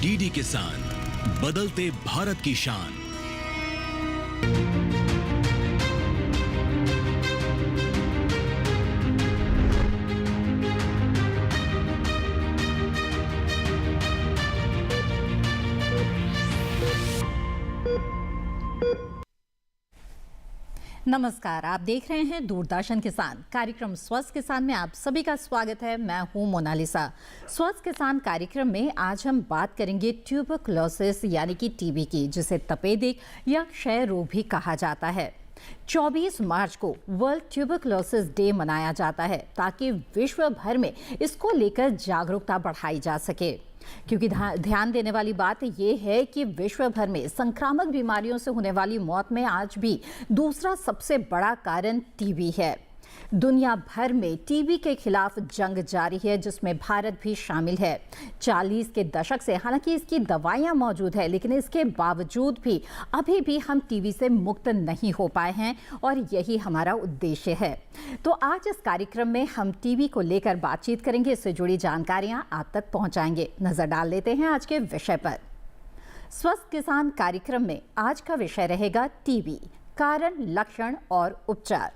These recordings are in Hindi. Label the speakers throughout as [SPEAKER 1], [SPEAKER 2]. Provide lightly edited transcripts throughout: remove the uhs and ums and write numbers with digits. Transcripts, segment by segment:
[SPEAKER 1] डीडी किसान, बदलते भारत की शान।
[SPEAKER 2] नमस्कार, आप देख रहे हैं दूरदर्शन किसान। कार्यक्रम स्वस्थ किसान में आप सभी का स्वागत है। मैं हूं मोनालिसा। स्वस्थ किसान कार्यक्रम में आज हम बात करेंगे ट्यूबरकुलोसिस यानी कि टीबी की, जिसे तपेदिक या क्षय रोग भी कहा जाता है। 24 मार्च को वर्ल्ड ट्यूबरकुलोसिस डे मनाया जाता है ताकि विश्व भर में इसको लेकर जागरूकता बढ़ाई जा सके। क्योंकि ध्यान देने वाली बात यह है कि विश्व भर में संक्रामक बीमारियों से होने वाली मौत में आज भी दूसरा सबसे बड़ा कारण टीबी है। दुनिया भर में टीबी के खिलाफ जंग जारी है, जिसमें भारत भी शामिल है। 40 के दशक से हालांकि इसकी दवाइयां मौजूद है, लेकिन इसके बावजूद भी अभी भी हम टीबी से मुक्त नहीं हो पाए हैं और यही हमारा उद्देश्य है। तो आज इस कार्यक्रम में हम टीबी को लेकर बातचीत करेंगे। इससे जुड़ी जानकारियां आप तक पहुंचाएंगे। नजर डाल लेते हैं आज के विषय पर। स्वस्थ किसान कार्यक्रम में आज का विषय रहेगा टीबी, कारण, लक्षण और उपचार।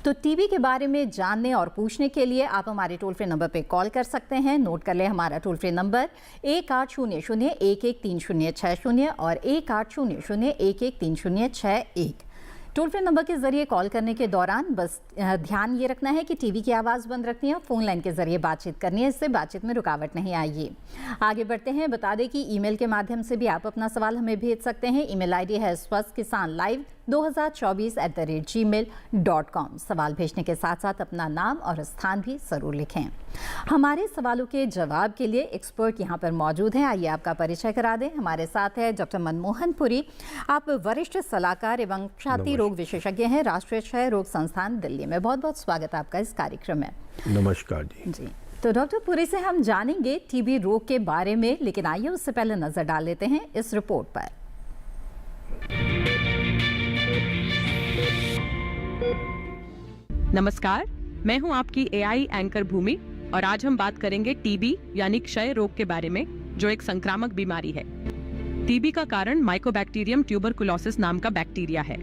[SPEAKER 2] तो टीबी के बारे में जानने और पूछने के लिए आप हमारे टोल फ्री नंबर पर कॉल कर सकते हैं। नोट कर ले हमारा टोल फ्री नंबर 1800-113060 और 1800-113061। टोल फ्री नंबर के जरिए कॉल करने के दौरान बस ध्यान ये रखना है कि टीवी की आवाज़ बंद रखनी है, फोन लाइन के जरिए बातचीत करनी है, इससे बातचीत में रुकावट नहीं आएगी। आगे बढ़ते हैं। बता दें कि ईमेल के माध्यम से भी आप अपना सवाल हमें भेज सकते हैं। ईमेल आईडी है swasthkisanlive2024@gmail.com। सवाल भेजने के साथ साथ अपना नाम और स्थान भी जरूर लिखें। हमारे सवालों के जवाब के लिए एक्सपर्ट यहाँ पर मौजूद हैं। आइए आपका परिचय करा दें। हमारे साथ है डॉक्टर मनमोहन पुरी। आप वरिष्ठ सलाहकार एवं छाती रोग विशेषज्ञ हैं, राष्ट्रीय क्षय रोग संस्थान दिल्ली में। बहुत बहुत स्वागत है आपका इस कार्यक्रम में।
[SPEAKER 3] नमस्कार जी।
[SPEAKER 2] तो डॉक्टर पुरी से हम जानेंगे टीबी रोग के बारे में, लेकिन आइए उससे पहले नजर डाल लेते हैं इस रिपोर्ट पर।
[SPEAKER 4] नमस्कार, मैं हूं आपकी एआई एंकर भूमि और आज हम बात करेंगे टीबी यानी क्षय रोग के बारे में, जो एक संक्रामक बीमारी है। टीबी का कारण माइकोबैक्टीरियम ट्यूबरकुलोसिस नाम का बैक्टीरिया है।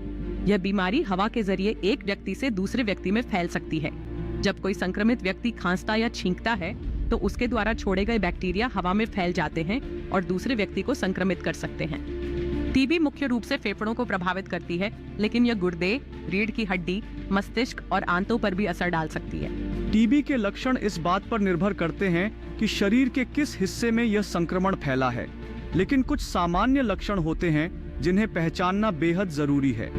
[SPEAKER 4] यह बीमारी हवा के जरिए एक व्यक्ति से दूसरे व्यक्ति में फैल सकती है। जब कोई संक्रमित व्यक्ति खांसता या छींकता है तो उसके द्वारा छोड़े गए बैक्टीरिया हवा में फैल जाते हैं और दूसरे व्यक्ति को संक्रमित कर सकते हैं। टीबी मुख्य रूप से फेफड़ों को प्रभावित करती है, लेकिन यह गुर्दे, रीढ़ की हड्डी, मस्तिष्क और आंतों पर भी असर डाल सकती है।
[SPEAKER 5] टीबी के लक्षण इस बात पर निर्भर करते हैं कि शरीर के किस हिस्से में यह संक्रमण फैला है, लेकिन कुछ सामान्य लक्षण होते हैं जिन्हें पहचानना बेहद जरूरी है।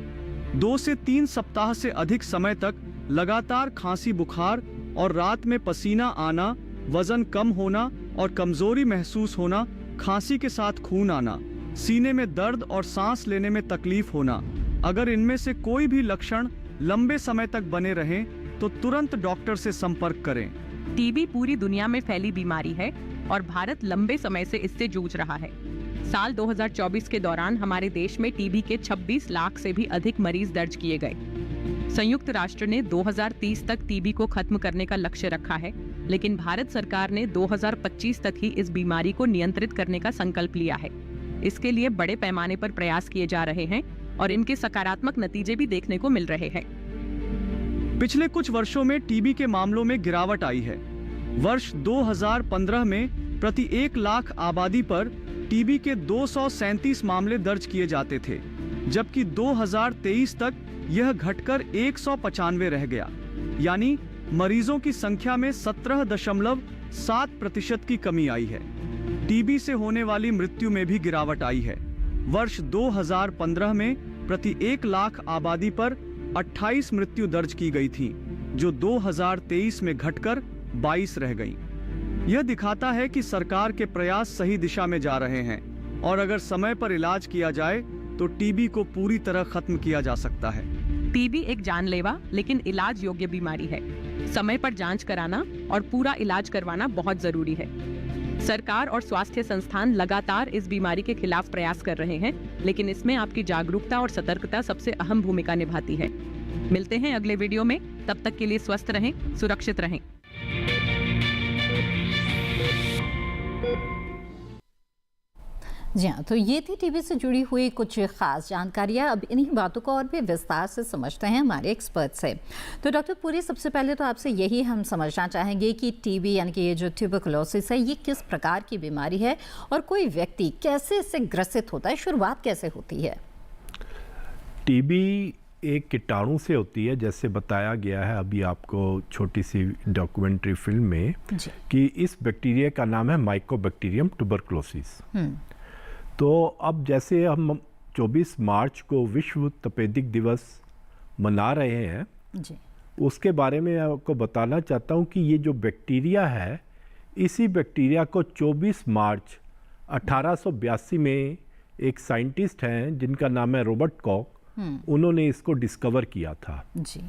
[SPEAKER 5] 2 से 3 सप्ताह से अधिक समय तक लगातार खांसी, बुखार और रात में पसीना आना, वजन कम होना और कमजोरी महसूस होना, खांसी के साथ खून आना, सीने में दर्द और सांस लेने में तकलीफ होना। अगर इनमें से कोई भी लक्षण लंबे समय तक बने रहें तो तुरंत डॉक्टर से संपर्क करें।
[SPEAKER 4] टीबी पूरी दुनिया में फैली बीमारी है और भारत लंबे समय से इससे जूझ रहा है। साल 2024 के दौरान हमारे देश में टीबी के 26 लाख से भी अधिक मरीज दर्ज किए गए। संयुक्त राष्ट्र ने 2030 तक टीबी को खत्म करने का लक्ष्य रखा है, लेकिन भारत सरकार ने 2025 तक ही इस बीमारी को नियंत्रित करने का संकल्प लिया है। इसके लिए बड़े पैमाने पर प्रयास किए जा रहे हैं और इनके सकारात्मक नतीजे भी देखने को मिल रहे हैं।
[SPEAKER 5] पिछले कुछ वर्षों में टीबी के मामलों में गिरावट आई है। वर्ष 2015 में प्रति 1 लाख आबादी पर टीबी के 237 मामले दर्ज किए जाते थे, जबकि 2023 तक यह घटकर 195 रह गया। यानी मरीजों की संख्या में 17.7% की कमी आई है। टीबी से होने वाली मृत्यु में भी गिरावट आई है। वर्ष 2015 में प्रति 1 लाख आबादी पर 28 मृत्यु दर्ज की गई थी, जो 2023 में घटकर 22 रह गई। यह दिखाता है कि सरकार के प्रयास सही दिशा में जा रहे हैं और अगर समय पर इलाज किया जाए तो टीबी को पूरी तरह खत्म किया जा सकता है।
[SPEAKER 4] टीबी एक जानलेवा लेकिन इलाज योग्य बीमारी है। समय पर जांच कराना और पूरा इलाज करवाना बहुत जरूरी है। सरकार और स्वास्थ्य संस्थान लगातार इस बीमारी के खिलाफ प्रयास कर रहे हैं, लेकिन इसमें आपकी जागरूकता और सतर्कता सबसे अहम भूमिका निभाती है। मिलते हैं अगले वीडियो में, तब तक के लिए स्वस्थ रहें, सुरक्षित रहें।
[SPEAKER 2] जी हाँ, तो ये थी टीबी से जुड़ी हुई कुछ खास जानकारियाँ। अब इन्हीं बातों को और भी विस्तार से समझते हैं हमारे एक्सपर्ट से। तो डॉक्टर पुरी, सबसे पहले तो आपसे यही हम समझना चाहेंगे कि टीबी यानी कि ये जो ट्यूबरकुलोसिस है, ये किस प्रकार की बीमारी है और कोई व्यक्ति कैसे इससे ग्रसित होता है, शुरुआत कैसे होती है?
[SPEAKER 3] टीबी एक कीटाणु से होती है, जैसे बताया गया है अभी आपको छोटी सी डॉक्यूमेंट्री फिल्म में
[SPEAKER 2] जी।
[SPEAKER 3] कि इस बैक्टीरिया का नाम है माइकोबैक्टीरियम ट्यूबरकुलोसिस। तो अब जैसे हम 24 मार्च को विश्व तपेदिक दिवस मना रहे हैं
[SPEAKER 2] जी।
[SPEAKER 3] उसके बारे में आपको बताना चाहता हूँ कि ये जो बैक्टीरिया है, इसी बैक्टीरिया को 24 मार्च 1882 में एक साइंटिस्ट हैं जिनका नाम है रॉबर्ट कॉक, उन्होंने इसको डिस्कवर किया था।
[SPEAKER 2] जी।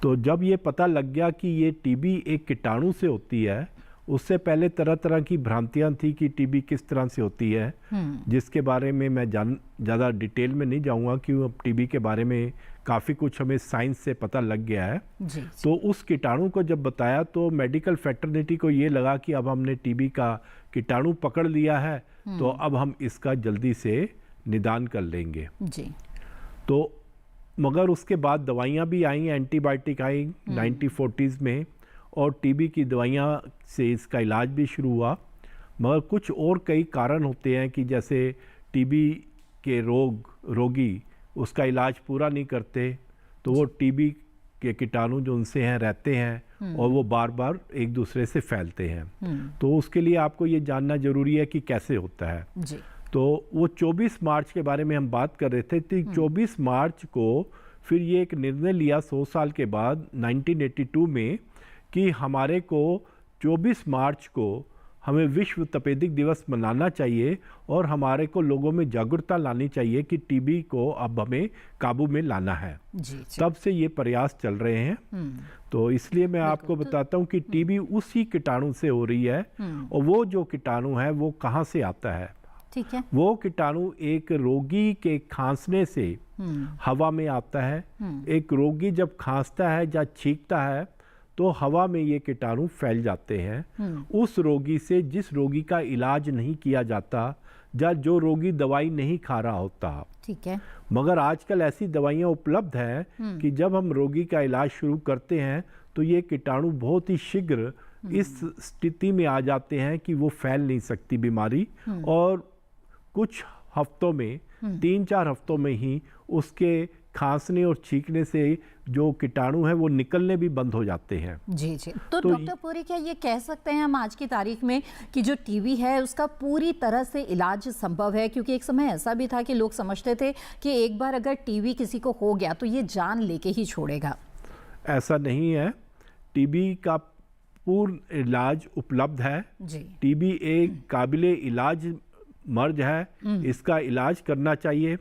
[SPEAKER 3] तो जब ये पता लग गया कि ये टीबी एक कीटाणु से होती है, उससे पहले तरह तरह की भ्रांतियां थी कि टीबी किस तरह से होती है, जिसके बारे में मैं ज़्यादा डिटेल में नहीं जाऊंगा क्योंकि अब टीबी के बारे में काफ़ी कुछ हमें साइंस से पता लग गया है।
[SPEAKER 2] जी।
[SPEAKER 3] तो उस कीटाणु को जब बताया तो मेडिकल फैटर्निटी को ये लगा कि अब हमने टीबी का कीटाणु पकड़ लिया है, तो अब हम इसका जल्दी से निदान कर लेंगे।
[SPEAKER 2] जी।
[SPEAKER 3] तो मगर उसके बाद दवाइयाँ भी आई, एंटीबायोटिक आई 1940s में, और टीबी की दवाइयाँ से इसका इलाज भी शुरू हुआ। मगर कुछ और कई कारण होते हैं कि जैसे टीबी के रोगी उसका इलाज पूरा नहीं करते, तो वो टीबी के कीटाणु जो उनसे हैं रहते हैं और वो बार बार एक दूसरे से फैलते हैं। तो उसके लिए आपको ये जानना ज़रूरी है कि कैसे होता है।
[SPEAKER 2] जी।
[SPEAKER 3] तो वो 24 मार्च के बारे में हम बात कर रहे थे। तो 24 मार्च को फिर ये एक निर्णय लिया 100 साल के बाद 1982 में कि हमारे को 24 मार्च को हमें विश्व तपेदिक दिवस मनाना चाहिए और हमारे को लोगों में जागरूकता लानी चाहिए कि टीबी को अब हमें काबू में लाना है।
[SPEAKER 2] जी।
[SPEAKER 3] तब से ये प्रयास चल रहे हैं। तो इसलिए मैं आपको बताता हूँ कि टीबी उसी कीटाणु से हो रही है, और वो जो कीटाणु है वो कहाँ से आता है।
[SPEAKER 2] ठीक है।
[SPEAKER 3] वो कीटाणु एक रोगी के खांसने से हवा में आता है। एक रोगी जब खांसता है या छींकता है तो हवा में ये कीटाणु फैल जाते हैं। उस रोगी से जिस रोगी का इलाज नहीं किया जाता या जो रोगी दवाई नहीं खा रहा होता।
[SPEAKER 2] ठीक है।
[SPEAKER 3] मगर आजकल ऐसी दवाइयाँ उपलब्ध हैं कि जब हम रोगी का इलाज शुरू करते हैं तो ये कीटाणु बहुत ही शीघ्र इस स्थिति में आ जाते हैं कि वो फैल नहीं सकती बीमारी, और कुछ हफ्तों में 3-4 हफ्तों में ही उसके खांसने और छींकने से जो कीटाणु है वो निकलने भी बंद हो जाते हैं।
[SPEAKER 2] जी जी। तो डॉक्टर पुरी, क्या ये कह सकते हैं हम आज की तारीख में कि जो टीबी है उसका पूरी तरह से इलाज संभव है? क्योंकि एक समय ऐसा भी था कि लोग समझते थे कि एक बार अगर टीबी किसी को हो गया तो ये जान लेके ही छोड़ेगा।
[SPEAKER 3] ऐसा नहीं है, टीबी का पूर्ण इलाज उपलब्ध है।
[SPEAKER 2] जी।
[SPEAKER 3] टीबी एक काबिले इलाज मर्ज है, इसका इलाज करना चाहिए,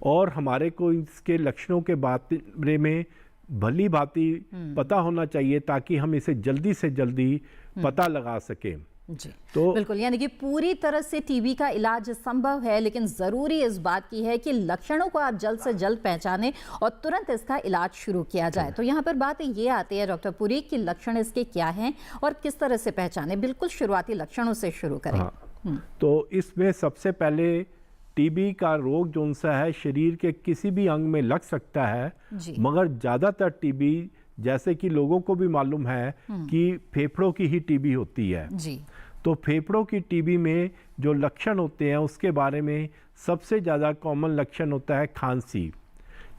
[SPEAKER 3] और हमारे को इसके लक्षणों के बारे में भली भांति पता होना चाहिए ताकि हम इसे जल्दी से जल्दी पता लगा सकें।
[SPEAKER 2] जी।
[SPEAKER 3] तो
[SPEAKER 2] बिल्कुल, यानी कि पूरी तरह से टीबी का इलाज संभव है, लेकिन जरूरी इस बात की है कि लक्षणों को आप जल्द से जल्द पहचानें और तुरंत इसका इलाज शुरू किया जाए। तो यहाँ पर बात ये आती है डॉक्टर पुरी कि लक्षण इसके क्या हैं और किस तरह से पहचानें। बिल्कुल शुरुआती लक्षणों से शुरू करें।
[SPEAKER 3] तो इसमें सबसे पहले टीबी का रोग जो सा है शरीर के किसी भी अंग में लग सकता है, मगर ज़्यादातर टीबी जैसे कि लोगों को भी मालूम है कि फेफड़ों की ही टीबी होती है।
[SPEAKER 2] जी। तो
[SPEAKER 3] फेफड़ों की टीबी में जो लक्षण होते हैं उसके बारे में सबसे ज़्यादा कॉमन लक्षण होता है खांसी।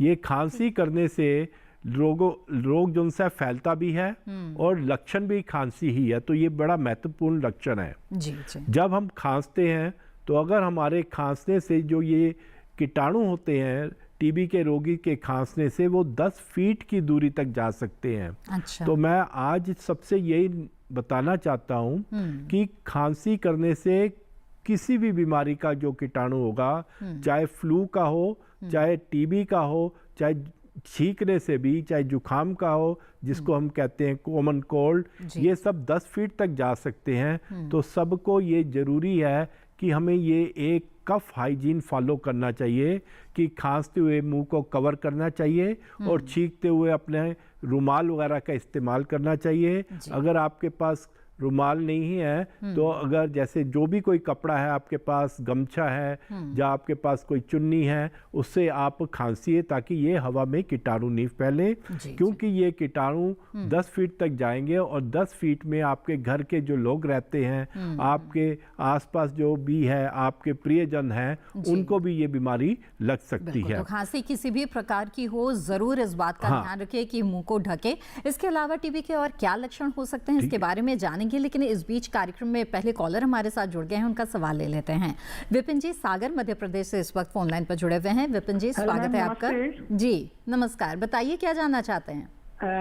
[SPEAKER 3] ये खांसी करने से रोग जो सा फैलता भी है और लक्षण भी खांसी ही है, तो ये बड़ा महत्वपूर्ण लक्षण है।
[SPEAKER 2] जी।
[SPEAKER 3] जब हम खांसते हैं तो अगर हमारे खांसने से जो ये कीटाणु होते हैं टीबी के रोगी के खांसने से वो 10 फीट की दूरी तक जा सकते हैं।
[SPEAKER 2] अच्छा।
[SPEAKER 3] तो मैं आज सबसे यही बताना चाहता हूँ कि खांसी करने से किसी भी बीमारी का जो कीटाणु होगा, चाहे फ्लू का हो, चाहे टीबी का हो, चाहे छींकने से भी, चाहे जुखाम का हो जिसको हम कहते हैं कॉमन कोल्ड, ये सब 10 फीट तक जा सकते हैं। तो सबको ये ज़रूरी है कि हमें ये एक कफ हाइजीन फॉलो करना चाहिए कि खांसते हुए मुंह को कवर करना चाहिए और छींकते हुए अपने रुमाल वगैरह का इस्तेमाल करना चाहिए। अगर आपके पास रुमाल नहीं है तो अगर जैसे जो भी कोई कपड़ा है आपके पास, गमछा है या आपके पास कोई चुन्नी है, उससे आप खांसिए ताकि ये हवा में कीटाणु नहीं फैले, क्योंकि ये कीटाणु 10 फीट तक जाएंगे और 10 फीट में आपके घर के जो लोग रहते हैं, आपके आसपास जो भी है, आपके प्रियजन हैं, उनको भी ये बीमारी लग सकती है।
[SPEAKER 2] तो खांसी किसी भी प्रकार की हो, जरूर इस बात का ध्यान रखें कि मुंह को ढके। इसके अलावा टीबी के और क्या लक्षण हो सकते हैं, इसके बारे में जानेंगे, लेकिन इस बीच कार्यक्रम में पहले कॉलर हमारे साथ जुड़ गए हैं, उनका सवाल ले लेते हैं। विपिन जी सागर मध्य प्रदेश से इस वक्त फोन लाइन पर जुड़े हुए हैं। विपिन जी स्वागत है आपका। जी नमस्कार, बताइए क्या जानना चाहते हैं।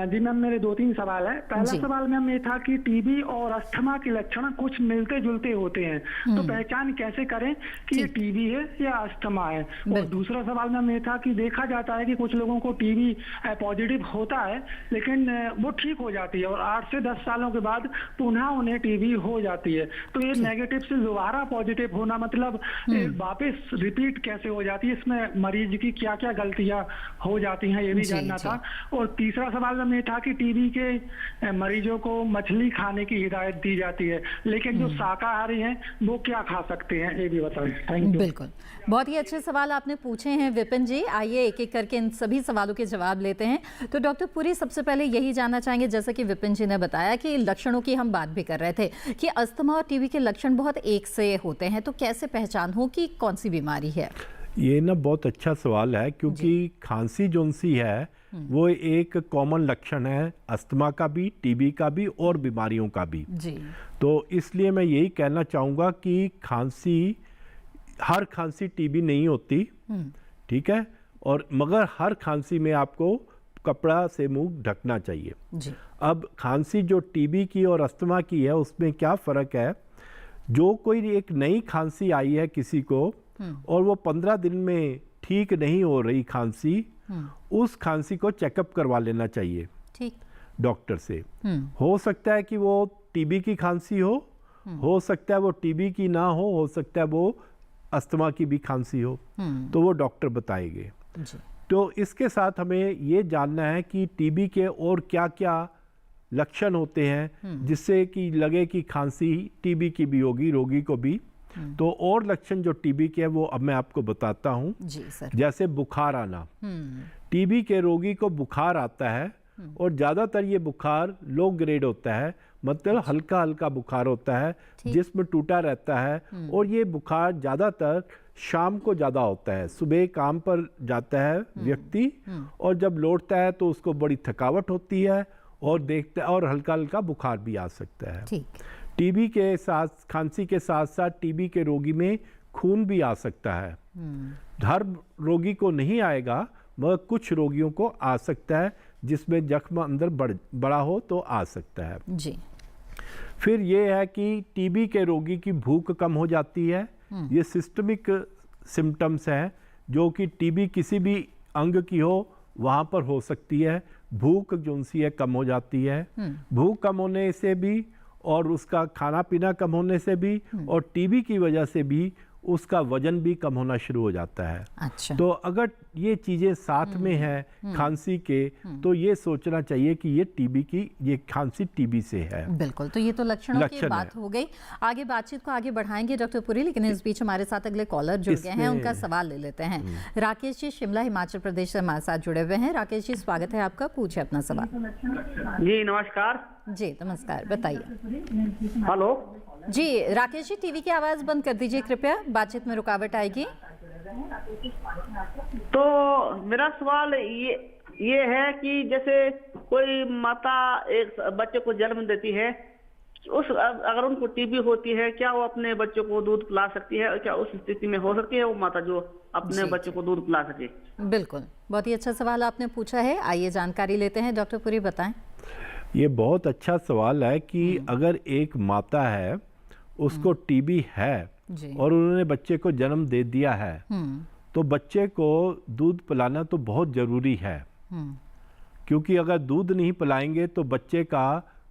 [SPEAKER 6] जी मैम, मेरे 2-3 सवाल है। पहला सवाल मैम ये था कि टीबी और अस्थमा के लक्षण कुछ मिलते जुलते होते हैं, तो पहचान कैसे करें कि ये टीबी है या अस्थमा है। और दूसरा सवाल मैम ये था कि देखा जाता है कि कुछ लोगों को टीबी पॉजिटिव होता है लेकिन वो ठीक हो जाती है और 8 से 10 सालों के बाद पुनः उन्हें टीबी हो जाती है। तो ये नेगेटिव से दोबारा पॉजिटिव होना मतलब वापस रिपीट कैसे हो जाती है, इसमें मरीज की क्या क्या गलतियां हो जाती हैं, ये भी जानना था। और तीसरा सवाल में था कि टीबी के मरीजों को मछली खाने की हिदायत दी जाती है, लेकिन जो शाकाहारी हैं वो क्या खा सकते हैं, ये भी बताएं। Thank you.
[SPEAKER 2] बिल्कुल, बहुत ही अच्छे सवाल आपने पूछे हैं विपिन जी। आइए एक एक करके इन सभी सवालों के जवाब लेते हैं। तो डॉक्टर पुरी, सबसे पहले यही जानना चाहेंगे, जैसा कि विपिन जी ने बताया कि लक्षणों की हम बात भी कर रहे थे कि अस्थमा और टीबी के लक्षण बहुत एक से होते हैं, तो कैसे पहचान हो कि कौन सी बीमारी है।
[SPEAKER 3] ये ना बहुत अच्छा सवाल है, क्योंकि खांसी जोन सी है वो एक कॉमन लक्षण है अस्थमा का भी, टीबी का भी और बीमारियों का भी
[SPEAKER 2] जी।
[SPEAKER 3] तो इसलिए मैं यही कहना चाहूँगा कि हर खांसी टीबी नहीं होती, ठीक है, और मगर हर खांसी में आपको कपड़ा से मुंह ढकना चाहिए
[SPEAKER 2] जी।
[SPEAKER 3] अब खांसी जो टीबी की और अस्थमा की है उसमें क्या फ़र्क है, जो कोई एक नई खांसी आई है किसी को और वो 15 दिन में ठीक नहीं हो रही खांसी, उस खांसी को चेकअप करवा लेना चाहिए
[SPEAKER 2] ठीक
[SPEAKER 3] डॉक्टर से। हो सकता है कि वो टीबी की खांसी हो सकता है वो टीबी की ना हो सकता है वो अस्थमा की भी खांसी हो, तो वो डॉक्टर बताएंगे
[SPEAKER 2] जी।
[SPEAKER 3] तो इसके साथ हमें ये जानना है कि टीबी के और क्या क्या लक्षण होते हैं जिससे कि लगे कि खांसी टीबी की भी होगी रोगी को भी। तो और लक्षण जो टीबी के है वो अब मैं आपको बताता हूँ। जैसे बुखार आना, टीबी के रोगी को बुखार आता है और ज़्यादातर ये बुखार लो ग्रेड होता है, मतलब हल्का हल्का बुखार होता है, जिस्म टूटा रहता है और ये बुखार ज़्यादातर शाम को ज़्यादा होता है। सुबह काम पर जाता है व्यक्ति और जब लौटता है तो उसको बड़ी थकावट होती है और देखता और हल्का हल्का बुखार भी आ सकता है। टीबी के साथ, खांसी के साथ साथ टीबी के रोगी में खून भी आ सकता है। हर रोगी को नहीं आएगा, मगर कुछ रोगियों को आ सकता है, जिसमें जख्म अंदर बड़ा हो तो आ सकता है
[SPEAKER 2] जी।
[SPEAKER 3] फिर ये है कि टीबी के रोगी की भूख कम हो जाती है। ये सिस्टमिक सिम्टम्स हैं जो कि टीबी किसी भी अंग की हो वहाँ पर हो सकती है। भूख जो सी है कम हो जाती है, भूख कम होने से भी और उसका खाना पीना कम होने से भी और टीबी की वजह से भी उसका वजन भी कम होना शुरू हो जाता है।
[SPEAKER 2] अच्छा।
[SPEAKER 3] तो अगर ये चीज़ें साथ में हैं खांसी के, तो ये सोचना चाहिए कि ये टीबी की, ये खांसी टीबी से है।
[SPEAKER 2] बिल्कुल, तो ये तो लक्षणों की बात हो गई। आगे बातचीत को आगे बढ़ाएंगे डॉक्टर पुरी, लेकिन इस बीच हमारे साथ अगले कॉलर जुड़ गए हैं, उनका सवाल ले लेते हैं। राकेश जी शिमला हिमाचल प्रदेश से हमारे साथ जुड़े हुए हैं। राकेश जी स्वागत है आपका, पूछे अपना सवाल।
[SPEAKER 7] जी नमस्कार।
[SPEAKER 2] जी नमस्कार, बताइए।
[SPEAKER 7] हेलो
[SPEAKER 2] जी राकेश जी, टीवी की आवाज बंद कर दीजिए कृपया, बातचीत में रुकावट आएगी।
[SPEAKER 7] तो मेरा सवाल ये है कि जैसे कोई माता एक बच्चे को जन्म देती है, अगर उनको टीबी होती है, क्या वो अपने बच्चों को दूध पिला सकती है? क्या उस स्थिति में हो सकती है वो माता जो अपने बच्चे को दूध पिला सके?
[SPEAKER 2] बिल्कुल, बहुत ही अच्छा सवाल आपने पूछा है। आइए जानकारी लेते हैं, डॉक्टर पुरी बताएं।
[SPEAKER 3] ये बहुत अच्छा सवाल है कि अगर एक माता है उसको टीबी है और उन्होंने बच्चे को जन्म दे दिया है, तो बच्चे को दूध पिलाना तो बहुत ज़रूरी है, क्योंकि अगर दूध नहीं पिलाएंगे तो बच्चे का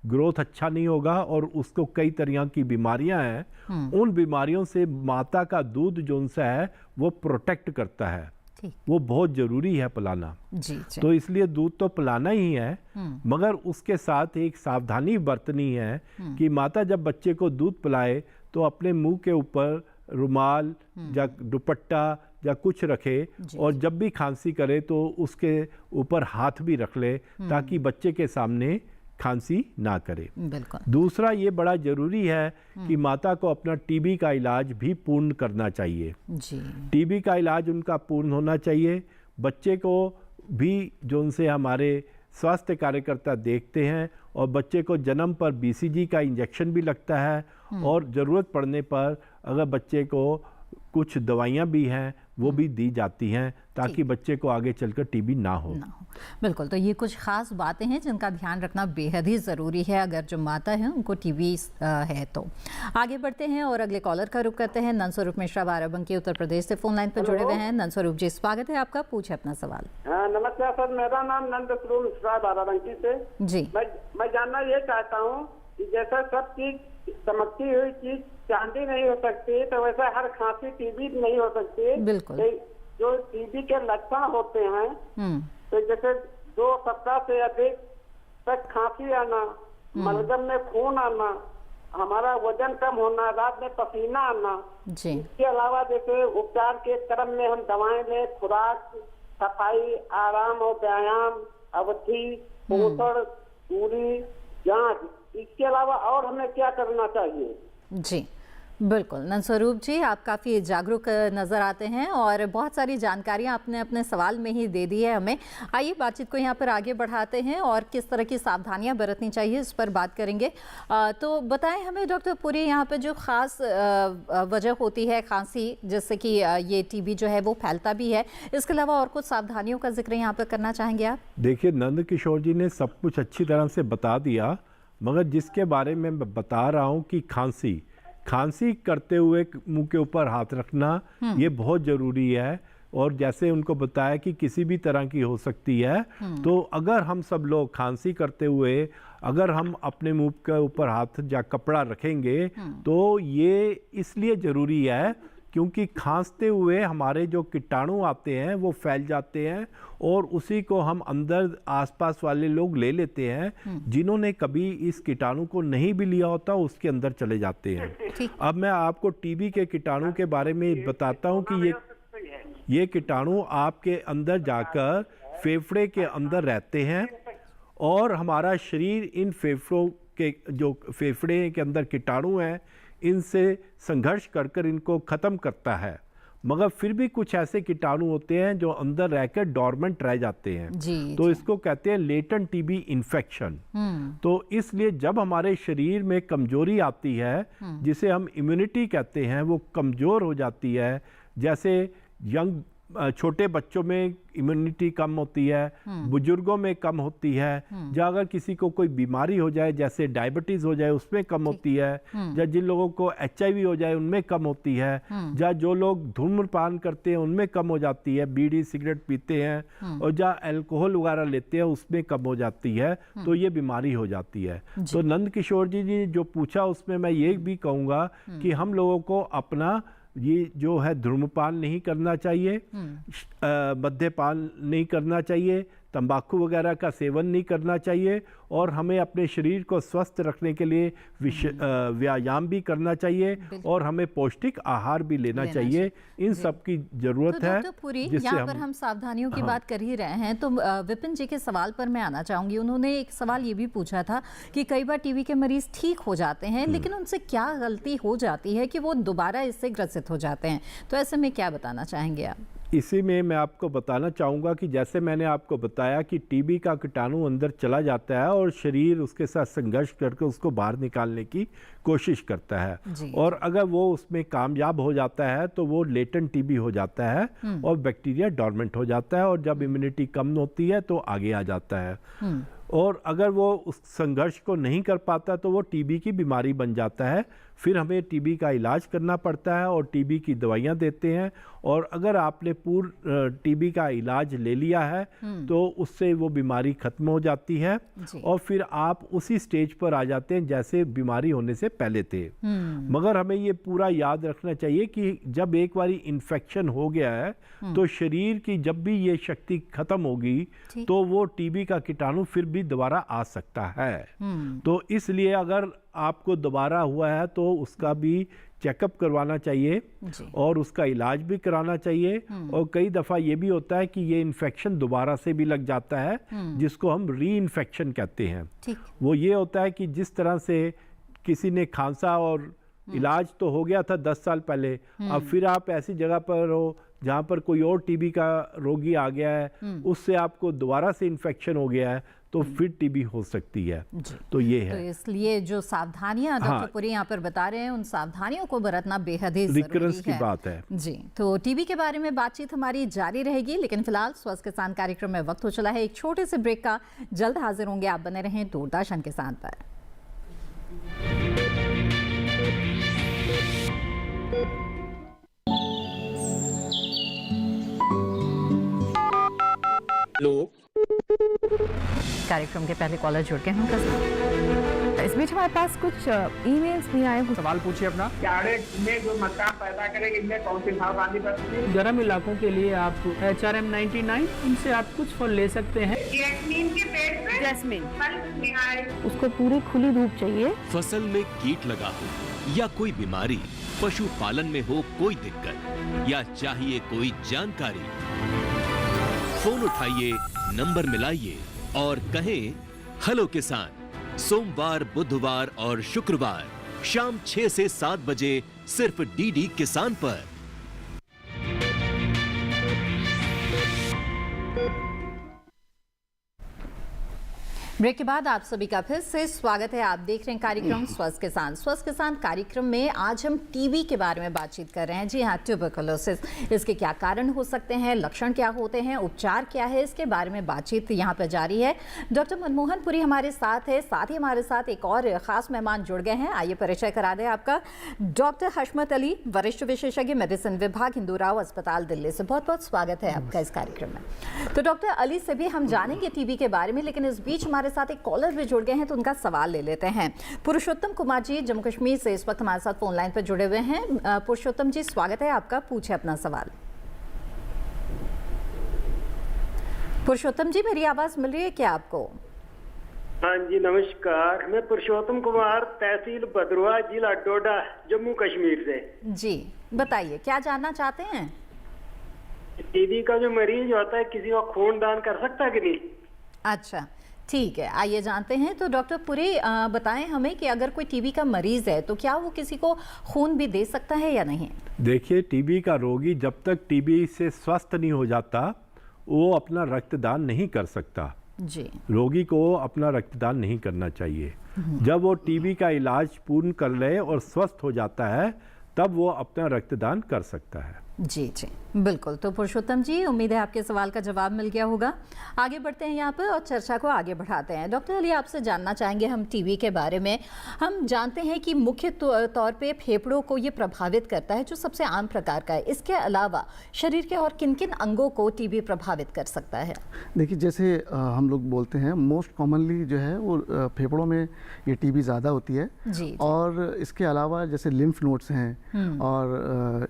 [SPEAKER 3] ग्रोथ अच्छा नहीं होगा और उसको कई तरह की बीमारियां हैं। उन बीमारियों से माता का दूध जो सा है वो प्रोटेक्ट करता है।
[SPEAKER 2] ठीक।
[SPEAKER 3] वो बहुत ज़रूरी है पिलाना।
[SPEAKER 2] जी जी।
[SPEAKER 3] तो इसलिए दूध तो पिलाना ही है, मगर उसके साथ एक सावधानी बरतनी है कि माता जब बच्चे को दूध पिलाए तो अपने मुंह के ऊपर रुमाल या दुपट्टा या कुछ रखे, और जब भी खांसी करे तो उसके ऊपर हाथ भी रख ले ताकि बच्चे के सामने खांसी ना करे।
[SPEAKER 2] बिल्कुल।
[SPEAKER 3] दूसरा ये बड़ा ज़रूरी है कि माता को अपना टीबी का इलाज भी पूर्ण करना चाहिए।
[SPEAKER 2] जी।
[SPEAKER 3] टीबी का इलाज उनका पूर्ण होना चाहिए। बच्चे को भी जो उनसे हमारे स्वास्थ्य कार्यकर्ता देखते हैं, और बच्चे को जन्म पर बीसीजी का इंजेक्शन भी लगता है, और ज़रूरत पड़ने पर अगर बच्चे को कुछ दवाइयाँ भी हैं वो भी दी जाती हैं ताकि बच्चे को आगे चलकर टीबी ना हो।
[SPEAKER 2] बिल्कुल। तो ये कुछ खास बातें हैं जिनका ध्यान रखना बेहद ही ज़रूरी है अगर जो माता है उनको टीबी है तो। आगे बढ़ते हैं और अगले कॉलर का रुख करते हैं। नंदस्वरूप मिश्रा बाराबंकी उत्तर प्रदेश से फोन लाइन पर जुड़े हुए हैं। नंदस्वरूप जी, स्वागत है आपका, पूछे अपना सवाल।
[SPEAKER 8] नमस्कार सर, मेरा नाम नंदस्वरूप मिश्रा बाराबंकी से
[SPEAKER 2] जी।
[SPEAKER 8] मैं जानना ये चाहता हूँ कि जैसा सब चीज चमकती हुई चीज चांदी नहीं हो सकती, तो वैसा हर खांसी टीबी नहीं हो सकती।
[SPEAKER 2] बिल्कुल।
[SPEAKER 8] जो टीबी के लक्षण होते हैं, तो जैसे 2 सप्ताह से अधिक तक खांसी आना, मलगम में खून आना, हमारा वजन कम होना, रात में पसीना आना।
[SPEAKER 2] जी।
[SPEAKER 8] इसके अलावा जैसे उपचार के क्रम में हम दवाएं लें, खुराक, सफाई, आराम और व्यायाम, अवधि, पोषण, दूरी, जांच, इसके अलावा और हमें क्या करना चाहिए?
[SPEAKER 2] जी बिल्कुल। नंदस्वरूप जी, आप काफ़ी जागरूक नज़र आते हैं और बहुत सारी जानकारियां आपने अपने सवाल में ही दे दी है हमें। आइए बातचीत को यहाँ पर आगे बढ़ाते हैं और किस तरह की सावधानियां बरतनी चाहिए इस पर बात करेंगे। तो बताएं हमें डॉक्टर पुरी, यहाँ पर जो ख़ास वजह होती है खांसी, जिससे कि ये टीबी जो है वो फैलता भी है, इसके अलावा और कुछ सावधानियों का जिक्र यहाँ पर करना चाहेंगे आप?
[SPEAKER 3] देखिए, नंद किशोर जी ने सब कुछ अच्छी तरह से बता दिया, मगर जिसके बारे में मैं बता रहा हूँ कि खांसी करते हुए मुंह के ऊपर हाथ रखना ये बहुत ज़रूरी है। और जैसे उनको बताया कि किसी भी तरह की हो सकती है, तो अगर हम सब लोग खांसी करते हुए अगर हम अपने मुंह के ऊपर हाथ या कपड़ा रखेंगे तो ये इसलिए ज़रूरी है क्योंकि खांसते हुए हमारे जो कीटाणु आते हैं वो फैल जाते हैं और उसी को हम अंदर आसपास वाले लोग ले लेते हैं, जिन्होंने कभी इस कीटाणु को नहीं भी लिया होता उसके अंदर चले जाते हैं। अब मैं आपको टीबी के कीटाणु के बारे में बताता हूं कि ये कीटाणु आपके अंदर जाकर फेफड़े के अंदर रहते हैं और हमारा शरीर इन फेफड़ों के जो फेफड़े के अंदर कीटाणु हैं इनसे संघर्ष कर इनको ख़त्म करता है। मगर फिर भी कुछ ऐसे कीटाणु होते हैं जो अंदर रहकर डॉर्मेंट रह जाते हैं, तो इसको कहते हैं लेटेंट टीबी इन्फेक्शन। तो इसलिए जब हमारे शरीर में कमजोरी आती है, जिसे हम इम्यूनिटी कहते हैं, वो कमज़ोर हो जाती है, जैसे छोटे बच्चों में इम्यूनिटी कम होती है, बुजुर्गों में कम होती है, या अगर किसी को कोई बीमारी हो जाए जैसे डायबिटीज हो जाए उसमें कम होती है, या जिन लोगों को HIV हो जाए उनमें कम होती है, या जो लोग धूम्रपान करते हैं उनमें कम हो जाती है, बीड़ी सिगरेट पीते हैं और या अल्कोहल वगैरह लेते हैं उसमें कम हो जाती है, तो ये बीमारी हो जाती है। तो नंद किशोर जी ने जो पूछा उसमें मैं ये भी कहूँगा कि हम लोगों को अपना ये जो है धूम्रपान नहीं करना चाहिए, मद्यपान नहीं करना चाहिए, तंबाकू वगैरह का सेवन नहीं करना चाहिए, और हमें अपने शरीर को स्वस्थ रखने के लिए व्यायाम भी करना चाहिए और हमें पौष्टिक आहार भी लेना चाहिए। इन सब की जरूरत है।
[SPEAKER 2] तो पूरी यहाँ पर हम सावधानियों की बात कर ही रहे हैं, तो विपिन जी के सवाल पर मैं आना चाहूंगी। उन्होंने एक सवाल ये भी पूछा था कि कई बार टीबी के मरीज ठीक हो जाते हैं, लेकिन उनसे क्या गलती हो जाती है कि वो दोबारा इससे ग्रसित हो जाते हैं, तो ऐसे में क्या बताना चाहेंगे आप?
[SPEAKER 3] इसी में मैं आपको बताना चाहूँगा कि जैसे मैंने आपको बताया कि टीबी का कीटाणु अंदर चला जाता है और शरीर उसके साथ संघर्ष करके उसको बाहर निकालने की कोशिश करता है, और अगर वो उसमें कामयाब हो जाता है तो वो लेटेंट टीबी हो जाता है और बैक्टीरिया डॉर्मेंट हो जाता है, और जब इम्यूनिटी कम होती है तो आगे आ जाता है। और अगर वो उस संघर्ष को नहीं कर पाता तो वो टीबी की बीमारी बन जाता है, फिर हमें टीबी का इलाज करना पड़ता है और टीबी की दवाइयाँ देते हैं। और अगर आपने टीबी का इलाज ले लिया है तो उससे वो बीमारी खत्म हो जाती है और फिर आप उसी स्टेज पर आ जाते हैं जैसे बीमारी होने से पहले थे। मगर हमें ये पूरा याद रखना चाहिए कि जब एक बारी इन्फेक्शन हो गया है तो शरीर की जब भी ये शक्ति खत्म होगी तो वो टीबी का कीटाणु फिर भी दोबारा आ सकता है। तो इसलिए अगर आपको दोबारा हुआ है तो उसका भी चेकअप करवाना चाहिए और उसका इलाज भी कराना चाहिए। और कई दफ़ा ये भी होता है कि ये इन्फेक्शन दोबारा से भी लग जाता है जिसको हम री इन्फेक्शन कहते हैं। वो ये होता है कि जिस तरह से किसी ने खांसा और इलाज तो हो गया था 10 साल पहले, अब फिर आप ऐसी जगह पर हो जहाँ पर कोई और टीबी का रोगी आ गया है, उससे आपको दोबारा से इन्फेक्शन हो गया है तो फिर टीबी हो सकती है। तो ये है।
[SPEAKER 2] तो इसलिए जो सावधानियां डॉक्टर पुरी यहाँ पर बता रहे हैं उन सावधानियों को बरतना बेहद ही जरूरी
[SPEAKER 3] की बात है
[SPEAKER 2] जी। तो टीबी के बारे में बातचीत हमारी जारी रहेगी, लेकिन फिलहाल स्वस्थ किसान कार्यक्रम में वक्त हो चला है एक छोटे से ब्रेक का। जल्द हाजिर होंगे, आप बने रहें दूरदर्शन किसान पर। कार्यक्रम के पहले कॉलर जुड़ गए हैं। इस बीच हमारे पास कुछ ईमेल्स भी आए हैं।
[SPEAKER 9] सवाल पूछिए अपना।
[SPEAKER 8] क्यारेट में जो मक्का पैदा करेंगे इनमें कौन सी सावधानी बरतनी है?
[SPEAKER 9] गर्म इलाकों के लिए आप HRM 99 इनसे आप कुछ फल ले सकते हैं।
[SPEAKER 8] जैस्मीन के पेड़ पे
[SPEAKER 10] जैस्मीन
[SPEAKER 8] फल नहीं आए,
[SPEAKER 10] उसको पूरी खुली धूप चाहिए।
[SPEAKER 1] फसल में कीट लगा हो या कोई बीमारी, पशुपालन में हो कोई दिक्कत या चाहिए कोई जानकारी, फोन उठाइए, नंबर मिलाइए और कहें हेलो किसान। सोमवार, बुधवार और शुक्रवार शाम 6 से 7 बजे सिर्फ डीडी किसान पर।
[SPEAKER 2] ब्रेक के बाद आप सभी का फिर से स्वागत है। आप देख रहे हैं कार्यक्रम स्वस्थ किसान। स्वस्थ किसान कार्यक्रम में आज हम टीबी के बारे में बातचीत कर रहे हैं। जी हाँ, ट्यूबरकुलोसिस, इसके क्या कारण हो सकते हैं, लक्षण क्या होते हैं, उपचार क्या है, इसके बारे में बातचीत यहाँ पर जारी है। डॉक्टर मनमोहन पुरी हमारे साथ है, साथ ही हमारे साथ एक और खास मेहमान जुड़ गए हैं। आइए परिचय करा दें आपका। डॉक्टर हशमत अली, वरिष्ठ विशेषज्ञ मेडिसिन विभाग, हिंदूराव अस्पताल, दिल्ली से। बहुत बहुत स्वागत है आपका इस कार्यक्रम में। तो डॉक्टर अली से भी हम जानेंगे टीबी के बारे में, लेकिन इस बीच हमारे साथ एक कॉलर भी जुड़ गए हैं तो उनका सवाल ले लेते हैं। पुरुषोत्तम कुमार जी जम्मू कश्मीर से इस वक्त हमारे साथ फोन लाइन पर जुड़े हुए हैं। पुरुषोत्तम जी, स्वागत है आपका, पूछे अपना सवाल। पुरुषोत्तम जी, मेरी आवाज मिल रही है क्या आपको?
[SPEAKER 11] हाँ जी, नमस्कार। मैं पुरुषोत्तम कुमार, तहसील भदरवा, जिला डोडा, जम्मू कश्मीर से।
[SPEAKER 2] जी बताइए, क्या जानना चाहते हैं?
[SPEAKER 11] टीबी का जो मरीज होता है किसी को खून दान कर सकता है कि नहीं?
[SPEAKER 2] अच्छा, ठीक है, आइए जानते हैं। तो डॉक्टर पुरी बताएं हमें कि अगर कोई टीबी का मरीज है तो क्या वो किसी को खून भी दे सकता है या नहीं?
[SPEAKER 3] देखिए, टीबी का रोगी जब तक टीबी से स्वस्थ नहीं हो जाता वो अपना रक्तदान नहीं कर सकता।
[SPEAKER 2] जी,
[SPEAKER 3] रोगी को अपना रक्तदान नहीं करना चाहिए। जब वो टीबी का इलाज पूर्ण कर ले और स्वस्थ हो जाता है तब वो अपना रक्तदान कर सकता है।
[SPEAKER 2] जी जी बिल्कुल। तो पुरुषोत्तम जी, उम्मीद है आपके सवाल का जवाब मिल गया होगा। आगे बढ़ते हैं यहाँ पर और चर्चा को आगे बढ़ाते हैं। डॉक्टर अली, आपसे जानना चाहेंगे हम टीबी के बारे में। हम जानते हैं कि मुख्य तौर पे फेफड़ों को ये प्रभावित करता है, जो सबसे आम प्रकार का है। इसके अलावा शरीर के और किन किन अंगों को टीबी प्रभावित कर सकता है?
[SPEAKER 12] देखिए, जैसे हम लोग बोलते हैं मोस्ट कॉमनली जो है वो फेफड़ों में ये टीबी ज़्यादा होती है।
[SPEAKER 2] जी,
[SPEAKER 12] और इसके अलावा जैसे लिम्फ नोड्स हैं और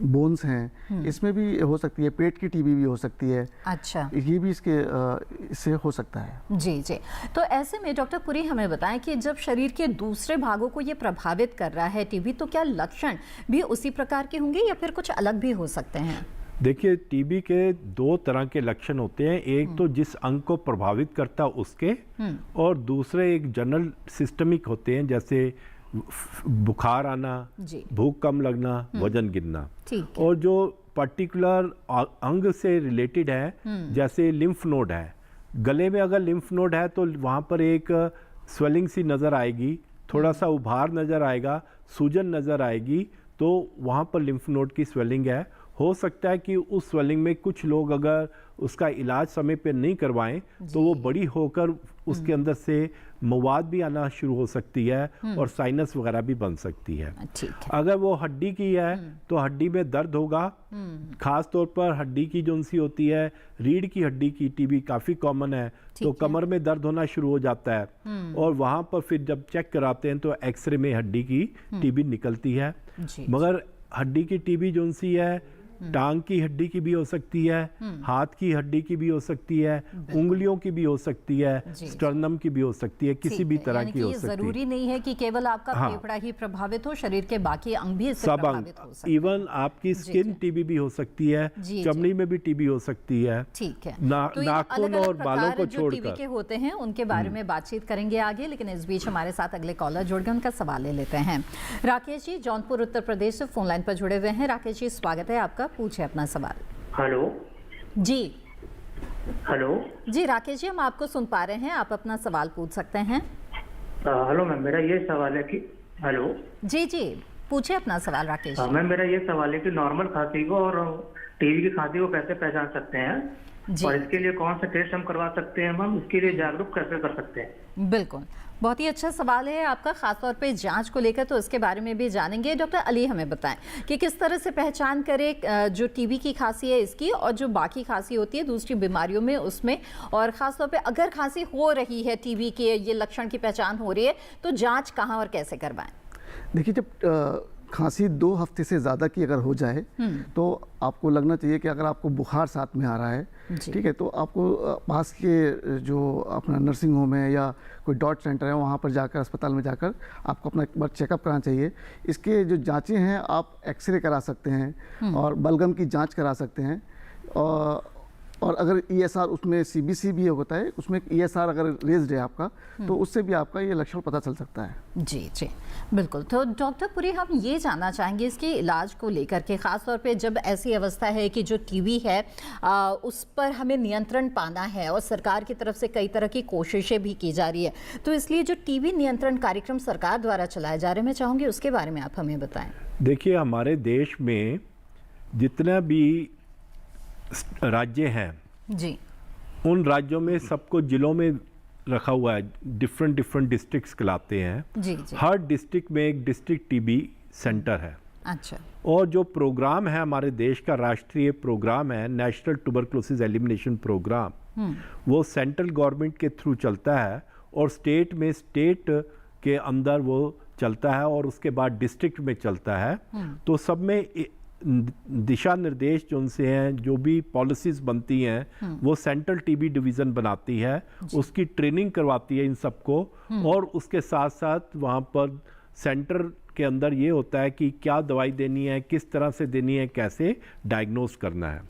[SPEAKER 12] बोन्स हैं, इसमें भी हो सकती है। पेट की टीबी भी हो सकती है।
[SPEAKER 2] अच्छा,
[SPEAKER 12] ये भी इससे हो सकता है।
[SPEAKER 2] जी जी। तो ऐसे में डॉक्टर पुरी हमें बताएं कि जब शरीर के दूसरे भागों को ये प्रभावित कर रहा है टीबी, तो क्या लक्षण भी उसी प्रकार के होंगे या फिर कुछ अलग भी हो सकते हैं?
[SPEAKER 3] देखिए, टीबी के 2 तरह के लक्षण होते हैं। एक तो जिस अंग को प्रभावित करता है उसके, और दूसरे एक जनरल सिस्टमिक होते हैं, जैसे बुखार आना, भूख कम लगना, वजन गिरना। और जो पर्टिकुलर अंग से रिलेटेड है, जैसे लिम्फ नोड है, गले में अगर लिम्फ नोड है तो वहाँ पर एक स्वेलिंग सी नज़र आएगी, थोड़ा सा उभार नज़र आएगा, सूजन नज़र आएगी, तो वहाँ पर लिम्फ नोड की स्वेलिंग है। हो सकता है कि उस स्वेलिंग में कुछ लोग अगर उसका इलाज समय पे नहीं करवाएं तो वो बड़ी होकर उसके अंदर से मवाद भी आना शुरू हो सकती है और साइनस वगैरह भी बन सकती है। अगर वो हड्डी की है तो हड्डी में दर्द होगा, खास तौर पर हड्डी की जो सी होती है, रीढ़ की हड्डी की टीबी काफ़ी कॉमन है, तो कमर में दर्द होना शुरू हो जाता है और वहाँ पर फिर जब चेक कराते हैं तो एक्सरे में हड्डी की टीबी निकलती है। मगर हड्डी की टीबी जो सी है टांग की हड्डी की भी हो सकती है, हाथ की हड्डी की भी हो सकती है, उंगलियों की भी हो सकती है, स्टर्नम की भी हो सकती है, किसी भी तरह की हो सकती है।
[SPEAKER 2] जरूरी नहीं है कि केवल आपका फेफड़ा ही प्रभावित हो, शरीर के बाकी अंग भी इससे
[SPEAKER 3] सब
[SPEAKER 2] प्रभावित हो सकते हैं।
[SPEAKER 3] इवन आपकी स्किन टीबी भी हो सकती है, चमड़ी में भी टीबी हो सकती है।
[SPEAKER 2] ठीक है,
[SPEAKER 3] नाखून और बालों को छोड़कर
[SPEAKER 2] टीबी के होते हैं उनके बारे में बातचीत करेंगे आगे, लेकिन इस बीच हमारे साथ अगले कॉलर जुड़ गए, उनका सवाल ले लेते हैं। राकेश जी जौनपुर उत्तर प्रदेश से फोन लाइन पर जुड़े हुए हैं। राकेश जी स्वागत है आपका, पूछे अपना सवाल।
[SPEAKER 13] हेलो
[SPEAKER 2] जी,
[SPEAKER 13] हेलो
[SPEAKER 2] जी राकेश जी हम आपको सुन पा रहे हैं, आप अपना सवाल पूछ सकते हैं।
[SPEAKER 13] हेलो मैम, मेरा ये सवाल है कि हेलो
[SPEAKER 2] जी जी पूछे अपना सवाल राकेश जी।
[SPEAKER 13] मैम मेरा ये सवाल है कि नॉर्मल खांसी को और टीबी की खांसी को कैसे पहचान सकते हैं और इसके लिए कौन सा टेस्ट हम करवा सकते हैं मैम, इसके लिए जागरूक कैसे कर सकते हैं?
[SPEAKER 2] बिल्कुल, बहुत ही अच्छा सवाल है आपका, खासतौर पे जांच को लेकर, तो इसके बारे में भी जानेंगे। डॉक्टर अली हमें बताएं कि किस तरह से पहचान करें जो टीबी की खांसी है इसकी और जो बाकी खांसी होती है दूसरी बीमारियों में उसमें, और खासतौर पे अगर खांसी हो रही है टीबी के ये लक्षण की पहचान हो रही है तो जाँच कहाँ और कैसे करवाएं?
[SPEAKER 12] देखिए, जब खांसी 2 हफ्ते से ज़्यादा की अगर हो जाए तो आपको लगना चाहिए कि अगर आपको बुखार साथ में आ रहा है, ठीक है, तो आपको पास के जो अपना नर्सिंग होम है या कोई डॉट सेंटर है वहाँ पर जाकर, अस्पताल में जाकर आपको अपना एक बार चेकअप कराना चाहिए। इसके जो जांचें हैं आप एक्सरे करा सकते हैं और बलगम की जांच करा सकते हैं, और अगर ESR उसमें CBC भी होता है, उसमें ESR अगर रेज्ड है आपका तो उससे भी आपका ये लक्षण पता चल सकता है।
[SPEAKER 2] जी जी बिल्कुल। तो डॉक्टर पुरी हम ये जानना चाहेंगे इसके इलाज को लेकर के, ख़ासतौर पे जब ऐसी अवस्था है कि जो टीबी है उस पर हमें नियंत्रण पाना है और सरकार की तरफ से कई तरह की कोशिशें भी की जा रही है, तो इसलिए जो टीबी नियंत्रण कार्यक्रम सरकार द्वारा चलाए जा रहे हैं मैं चाहूँगी उसके बारे में आप हमें बताएँ।
[SPEAKER 3] देखिए, हमारे देश में जितना भी राज्य हैं
[SPEAKER 2] जी,
[SPEAKER 3] उन राज्यों में सबको जिलों में रखा हुआ है, डिफरेंट डिस्ट्रिक्ट्स कहलाते हैं।
[SPEAKER 2] जी जी।
[SPEAKER 3] हर डिस्ट्रिक्ट में एक डिस्ट्रिक्ट टीबी सेंटर है।
[SPEAKER 2] अच्छा।
[SPEAKER 3] और जो प्रोग्राम है हमारे देश का राष्ट्रीय प्रोग्राम है, नेशनल ट्यूबरकुलोसिस एलिमिनेशन प्रोग्राम, वो सेंट्रल गवर्नमेंट के थ्रू चलता है और स्टेट में स्टेट के अंदर वो चलता है और उसके बाद डिस्ट्रिक्ट में चलता है। तो सब में दिशा निर्देश जो उनसे हैं, जो भी पॉलिसीज बनती हैं वो सेंट्रल टीबी डिवीज़न बनाती है, उसकी ट्रेनिंग करवाती है इन सबको, और उसके साथ साथ वहाँ पर सेंटर के अंदर ये होता है कि क्या दवाई देनी है, किस तरह से देनी है, कैसे डायग्नोस करना है।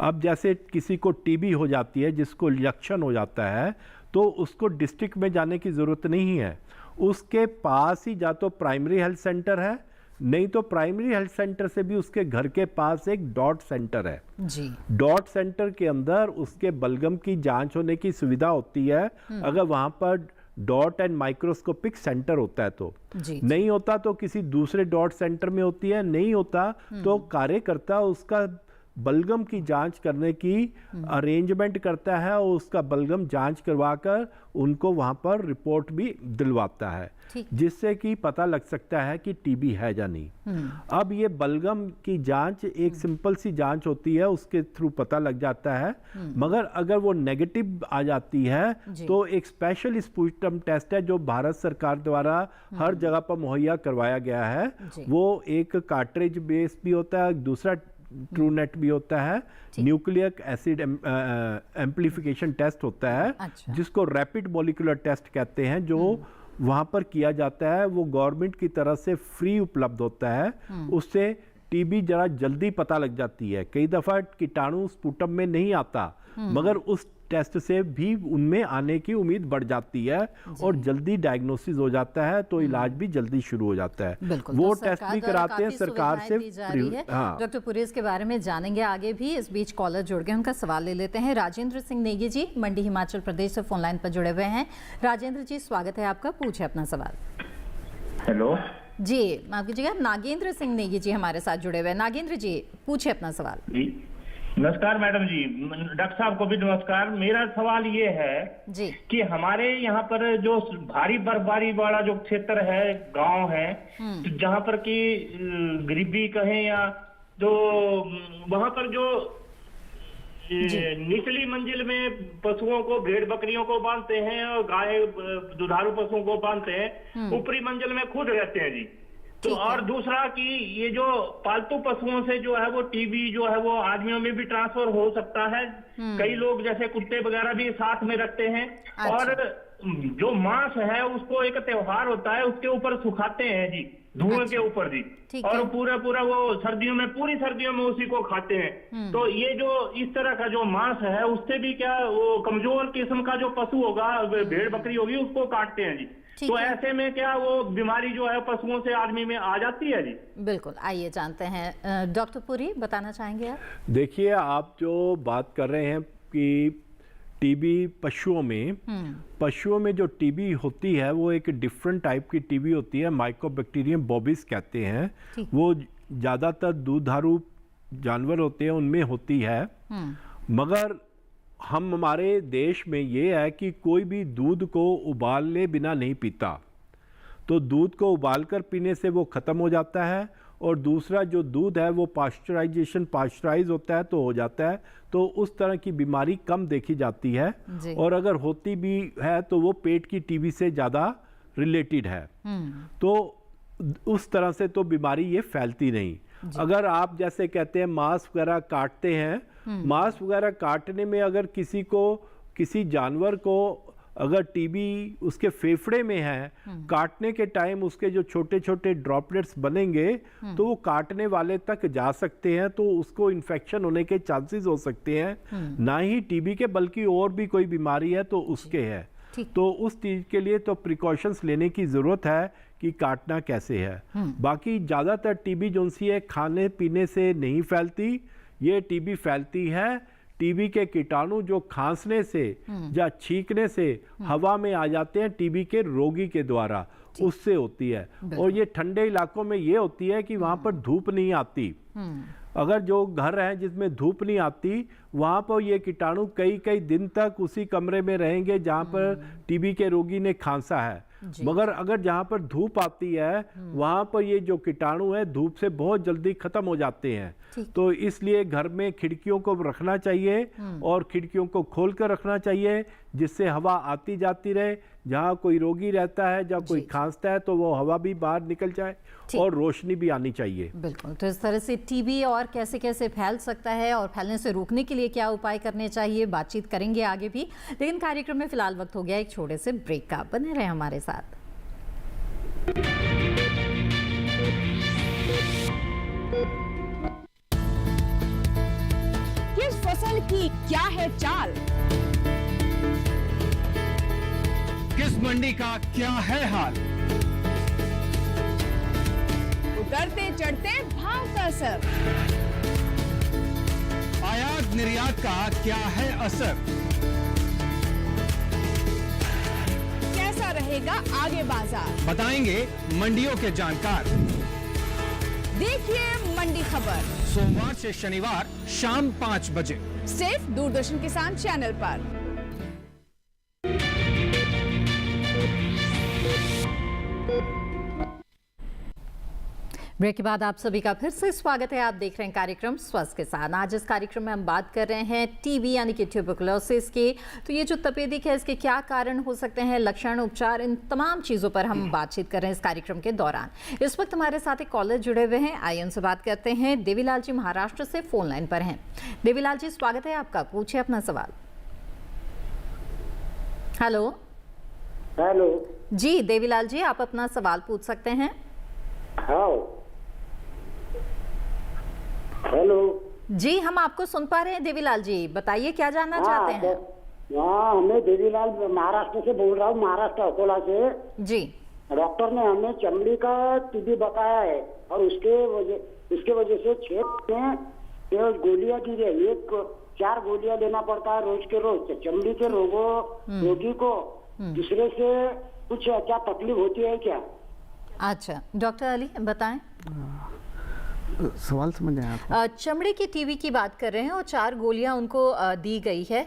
[SPEAKER 3] अब जैसे किसी को टीबी हो जाती है, जिसको लक्षण हो जाता है, तो उसको डिस्ट्रिक्ट में जाने की ज़रूरत नहीं है, उसके पास ही या तो प्राइमरी हेल्थ सेंटर है, नहीं तो प्राइमरी हेल्थ सेंटर से भी उसके घर के पास एक डॉट सेंटर है
[SPEAKER 2] जी।
[SPEAKER 3] डॉट सेंटर के अंदर उसके बलगम की जांच होने की सुविधा होती है। अगर वहां पर डॉट एंड माइक्रोस्कोपिक सेंटर होता है तो
[SPEAKER 2] जी,
[SPEAKER 3] नहीं होता तो किसी दूसरे डॉट सेंटर में होती है, नहीं होता तो कार्यकर्ता उसका बलगम की जांच करने की अरेंजमेंट करता है और उसका बलगम जांच करवाकर उनको वहां पर रिपोर्ट भी दिलवाता है, जिससे कि पता लग सकता है कि टीबी है या नहीं। अब ये बलगम की जांच एक सिंपल सी जांच होती है, उसके थ्रू पता लग जाता है, मगर अगर वो नेगेटिव आ जाती है तो एक स्पेशल स्पूटम टेस्ट है जो भारत सरकार द्वारा हर जगह पर मुहैया करवाया गया है। वो एक कार्ट्रिज बेस भी होता है, दूसरा ट्रूनेट भी होता है, न्यूक्लिक एसिड एम्प्लीफिकेशन टेस्ट होता है।
[SPEAKER 2] अच्छा।
[SPEAKER 3] जिसको रैपिड मॉलिक्यूलर टेस्ट कहते हैं, जो वहाँ पर किया जाता है, वो गवर्नमेंट की तरफ से फ्री उपलब्ध होता है। उससे टीबी जरा जल्दी पता लग जाती है। कई दफ़ा कीटाणु स्पुटम में नहीं आता, मगर उस टेस्ट से भी उनमें आने की उम्मीद बढ़ जाती है और जल्दी डायग्नोसिस हो जाता है, तो इलाज भी जल्दी शुरू हो जाता है। वो
[SPEAKER 2] तो
[SPEAKER 3] टेस्ट भी कराते हैं सरकार से।
[SPEAKER 2] हाँ। डॉक्टर पुरी इसके बारे में जानेंगे आगे भी। इस बीच कॉलर जुड़ गए, उनका सवाल ले लेते हैं। राजेंद्र सिंह नेगी जी मंडी हिमाचल प्रदेश से फोन लाइन पर जुड़े हुए हैं। राजेंद्र जी स्वागत है आपका, पूछे अपना सवाल।
[SPEAKER 14] हेलो
[SPEAKER 2] जी माफ कीजिएगा, नागेंद्र सिंह नेगी जी हमारे साथ जुड़े हुए। नागेंद्र जी पूछे अपना सवाल।
[SPEAKER 14] जी नमस्कार मैडम जी, डॉक्टर साहब को भी नमस्कार। मेरा सवाल ये है
[SPEAKER 2] जी
[SPEAKER 14] कि हमारे यहाँ पर जो भारी बर्फबारी वाला जो क्षेत्र है, गांव है, तो जहाँ पर कि गरीबी कहें या जो वहाँ पर जो निचली मंजिल में पशुओं को, भेड़ बकरियों को बांधते हैं और गाय दुधारू पशुओं को बांधते हैं, ऊपरी मंजिल में खुद रहते हैं जी। तो और दूसरा कि ये जो पालतू पशुओं से जो है वो टीबी जो है वो आदमियों में भी ट्रांसफर हो सकता है। कई लोग जैसे कुत्ते वगैरह भी साथ में रखते हैं। और जो मांस है उसको एक त्योहार होता है उसके ऊपर सुखाते हैं जी, धुएं के ऊपर जी, और पूरा वो सर्दियों में, पूरी सर्दियों में उसी को खाते हैं। तो ये जो इस तरह का जो मांस है उससे भी क्या वो कमजोर किस्म का जो पशु होगा, भेड़ बकरी होगी, उसको काटते हैं जी। तो ऐसे में क्या वो बीमारी जो है पशुओं से आदमी में आ जाती है जी?
[SPEAKER 2] बिल्कुल, आइए जानते हैं। डॉक्टर पुरी बताना चाहेंगे आप?
[SPEAKER 3] देखिए, आप जो बात कर रहे हैं कि टीबी पशुओं में जो टीबी होती है वो एक डिफरेंट टाइप की टीबी होती है, माइकोबैक्टीरियम बोबिस कहते हैं। वो ज़्यादातर दूधारू जानवर होते हैं उनमें होती है। मगर हमारे देश में ये है कि कोई भी दूध को उबाले बिना नहीं पीता, तो दूध को उबालकर पीने से वो ख़त्म हो जाता है। और दूसरा जो दूध है वो पाश्चराइज होता है तो हो जाता है, तो उस तरह की बीमारी कम देखी जाती है। और अगर होती भी है तो वो पेट की टीबी से ज़्यादा रिलेटेड है, तो उस तरह से तो बीमारी ये फैलती नहीं। अगर आप जैसे कहते हैं मांस वगैरह काटते हैं, मांस वगैरह काटने में अगर किसी जानवर को अगर टीबी उसके फेफड़े में है, काटने के टाइम उसके जो छोटे छोटे ड्रॉपलेट्स बनेंगे तो वो काटने वाले तक जा सकते हैं, तो उसको इन्फेक्शन होने के चांसेस हो सकते हैं। ना ही टीबी के बल्कि और भी कोई बीमारी है तो उसके है। तो उस चीज़ के लिए तो प्रिकॉशंस लेने की ज़रूरत है कि काटना कैसे है। बाकी ज़्यादातर टीबी जो सी है खाने पीने से नहीं फैलती, ये टीबी फैलती है टीबी के कीटाणु जो खांसने से या छींकने से हवा में आ जाते हैं टीबी के रोगी के द्वारा, उससे होती है। और ये ठंडे इलाकों में ये होती है कि वहाँ पर धूप नहीं आती। अगर जो घर है जिसमें धूप नहीं आती, वहाँ पर ये कीटाणु कई दिन तक उसी कमरे में रहेंगे जहाँ पर टीबी के रोगी ने खांसा है। मगर अगर जहाँ पर धूप आती है वहाँ पर ये जो कीटाणु है धूप से बहुत जल्दी खत्म हो जाते हैं। तो इसलिए घर में खिड़कियों को रखना चाहिए और खिड़कियों को खोल कर रखना चाहिए जिससे हवा आती जाती रहे। जहाँ कोई रोगी रहता है, जहाँ कोई खांसता है तो वो हवा भी बाहर निकल जाए और रोशनी भी आनी चाहिए।
[SPEAKER 2] बिल्कुल। तो इस तरह से टीबी और कैसे कैसे फैल सकता है और फैलने से रोकने के लिए क्या उपाय करने चाहिए, बातचीत करेंगे आगे भी। लेकिन कार्यक्रम में फिलहाल वक्त हो गया एक छोटे से ब्रेक का। बने रहे हमारे साथ।
[SPEAKER 15] किस फसल की क्या है चाल,
[SPEAKER 16] किस मंडी का क्या है हाल,
[SPEAKER 15] उतरते चढ़ते भाव का असर,
[SPEAKER 16] आयात निर्यात का क्या है असर,
[SPEAKER 15] कैसा रहेगा आगे बाजार,
[SPEAKER 16] बताएंगे मंडियों के जानकार।
[SPEAKER 15] देखिए मंडी खबर
[SPEAKER 16] सोमवार से शनिवार शाम 5 बजे
[SPEAKER 15] सिर्फ दूरदर्शन किसान चैनल पर।
[SPEAKER 2] ब्रेक के बाद आप सभी का फिर से स्वागत है। आप देख रहे हैं कार्यक्रम स्वस्थ किसान। आज इस कार्यक्रम में हम बात कर रहे हैं टीबी यानी कि ट्यूबरकुलोसिस की। तो ये जो तपेदिक है इसके क्या कारण हो सकते हैं, लक्षण, उपचार, इन तमाम चीज़ों पर हम बातचीत कर रहे हैं इस कार्यक्रम के दौरान। इस वक्त हमारे साथ एक कॉलर जुड़े हुए हैं, आइए उनसे बात करते हैं। देवीलाल जी महाराष्ट्र से फोन लाइन पर हैं। देवीलाल जी स्वागत है आपका, पूछिए अपना सवाल। हेलो
[SPEAKER 8] हेलो
[SPEAKER 2] जी देवीलाल जी, आप अपना सवाल पूछ सकते हैं।
[SPEAKER 8] हाँ हेलो
[SPEAKER 2] जी, हम आपको सुन पा रहे हैं देवीलाल जी, बताइए क्या जानना चाहते हैं।
[SPEAKER 8] हाँ, मैं देवीलाल महाराष्ट्र से बोल रहा हूँ, महाराष्ट्र अकोला से
[SPEAKER 2] जी।
[SPEAKER 8] डॉक्टर ने हमें चमड़ी का टीबी बताया है और उसके वजह से छेद में गोलियां दी है, 4 गोलियां लेना पड़ता है रोज के रोज। चमड़ी के रोगी को दूसरे से कुछ क्या तकलीफ होती है क्या?
[SPEAKER 2] अच्छा, डॉक्टर अली बताएं।
[SPEAKER 12] सवाल समझ आया आपको?
[SPEAKER 2] चमड़े की टीबी की बात कर रहे हैं और 4 गोलियां उनको दी गई है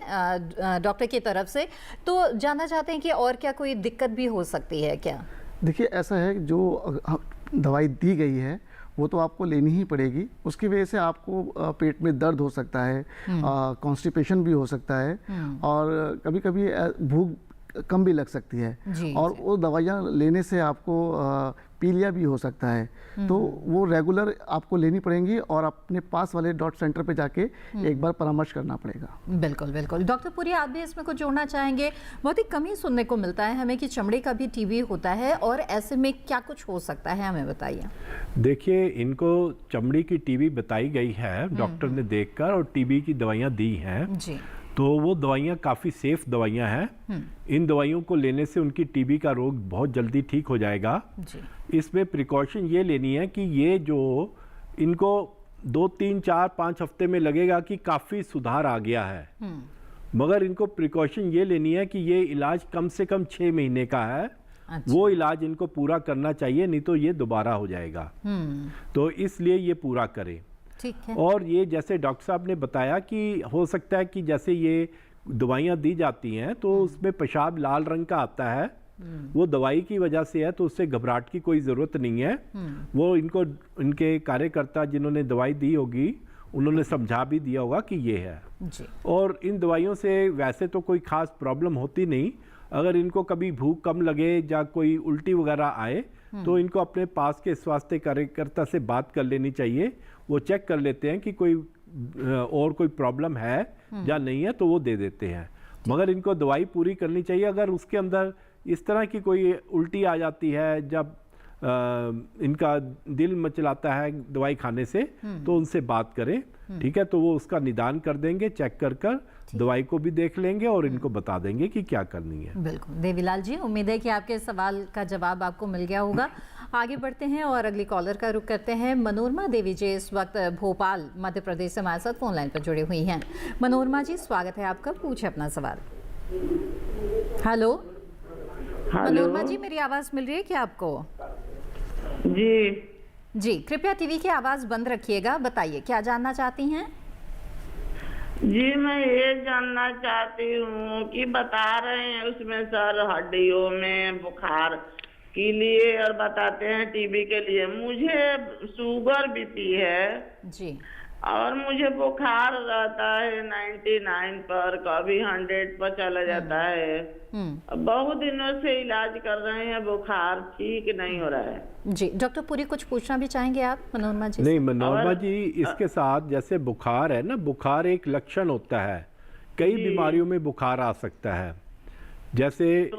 [SPEAKER 2] डॉक्टर की तरफ से, तो जानना चाहते हैं कि और क्या कोई दिक्कत भी हो सकती है क्या?
[SPEAKER 12] देखिए ऐसा है, जो दवाई दी गई है वो तो आपको लेनी ही पड़ेगी। उसकी वजह से आपको पेट में दर्द हो सकता है, कॉन्स्टिपेशन भी हो सकता है, और कभी कभी भूख कम भी लग सकती है, और वो दवाइयाँ लेने से आपको पीलिया भी हो सकता है। तो वो रेगुलर आपको लेनी पड़ेंगी और अपने पास वाले डॉट सेंटर पे जाके एक बार परामर्श करना पड़ेगा।
[SPEAKER 2] बिल्कुल बिल्कुल। डॉक्टर पुरी, आप भी इसमें कुछ जोड़ना चाहेंगे? बहुत ही कम ही सुनने को मिलता है हमें कि चमड़े का भी टीबी होता है, और ऐसे में क्या कुछ हो सकता है, हमें बताइए।
[SPEAKER 3] देखिए, इनको चमड़ी की टीबी बताई गई है डॉक्टर ने देखकर, और टीबी की दवाइयाँ दी हैं जी। तो वो दवाइयाँ काफ़ी सेफ दवाइयाँ हैं। इन दवाइयों को लेने से उनकी टीबी का रोग बहुत जल्दी ठीक हो जाएगा जी। इसमें प्रिकॉशन ये लेनी है कि ये जो इनको 2, 3, 4, 5 हफ्ते में लगेगा कि काफ़ी सुधार आ गया है, मगर इनको प्रिकॉशन ये लेनी है कि ये इलाज कम से कम 6 महीने का है। अच्छा। वो इलाज इनको पूरा करना चाहिए, नहीं तो ये दोबारा हो जाएगा। तो इसलिए ये पूरा करें। ठीक है। और ये जैसे डॉक्टर साहब ने बताया कि हो सकता है कि जैसे ये दवाइयाँ दी जाती हैं तो उसमें पेशाब लाल रंग का आता है, वो दवाई की वजह से है, तो उससे घबराहट की कोई ज़रूरत नहीं है। वो इनको इनके कार्यकर्ता जिन्होंने दवाई दी होगी उन्होंने समझा भी दिया होगा कि ये है जी। और इन दवाइयों से वैसे तो कोई ख़ास प्रॉब्लम होती नहीं। अगर इनको कभी भूख कम लगे या कोई उल्टी वगैरह आए तो इनको अपने पास के स्वास्थ्य कार्यकर्ता से बात कर लेनी चाहिए। वो चेक कर लेते हैं कि कोई और कोई प्रॉब्लम है या नहीं है, तो वो दे देते हैं, मगर इनको दवाई पूरी करनी चाहिए। अगर उसके अंदर इस तरह की कोई उल्टी आ जाती है, जब इनका दिल मचलाता है दवाई खाने से, तो उनसे बात करें, ठीक है? तो वो उसका निदान कर देंगे, चेक कर दवाई को भी देख लेंगे और इनको बता देंगे कि क्या करनी है।
[SPEAKER 2] बिल्कुल देवीलाल जी, उम्मीद है कि आपके सवाल का जवाब आपको मिल गया होगा। आगे बढ़ते हैं और अगली कॉलर का रुख करते हैं। मनोरमा देवी जी इस वक्त भोपाल मध्य प्रदेश से हमारे साथ फोन लाइन पर जुड़ी हुई हैं। मनोरमा जी, स्वागत है आपका, पूछे अपना सवाल। हेलो मनोरमा जी, मेरी आवाज मिल रही है क्या आपको? जी, कृपया टीवी की आवाज बंद रखिएगा। बताइए क्या जानना चाहती हैं?
[SPEAKER 17] जी, मैं ये जानना चाहती हूँ कि बता रहे हैं उसमें सर हड्डियों में बुखार के लिए और बताते हैं टीबी के लिए। मुझे शुगर बीपी है जी, और मुझे बुखार रहता है 99 पर, कभी 100 पर चला जाता है। बहुत दिनों से इलाज कर रहे हैं, बुखार ठीक नहीं हो रहा है
[SPEAKER 2] जी। डॉक्टर पुरी, कुछ पूछना भी चाहेंगे आप मनोरमा जी?
[SPEAKER 3] नहीं मनोरमा जी, इसके साथ जैसे बुखार है ना, बुखार एक लक्षण होता है, कई बीमारियों में बुखार आ सकता है, जैसे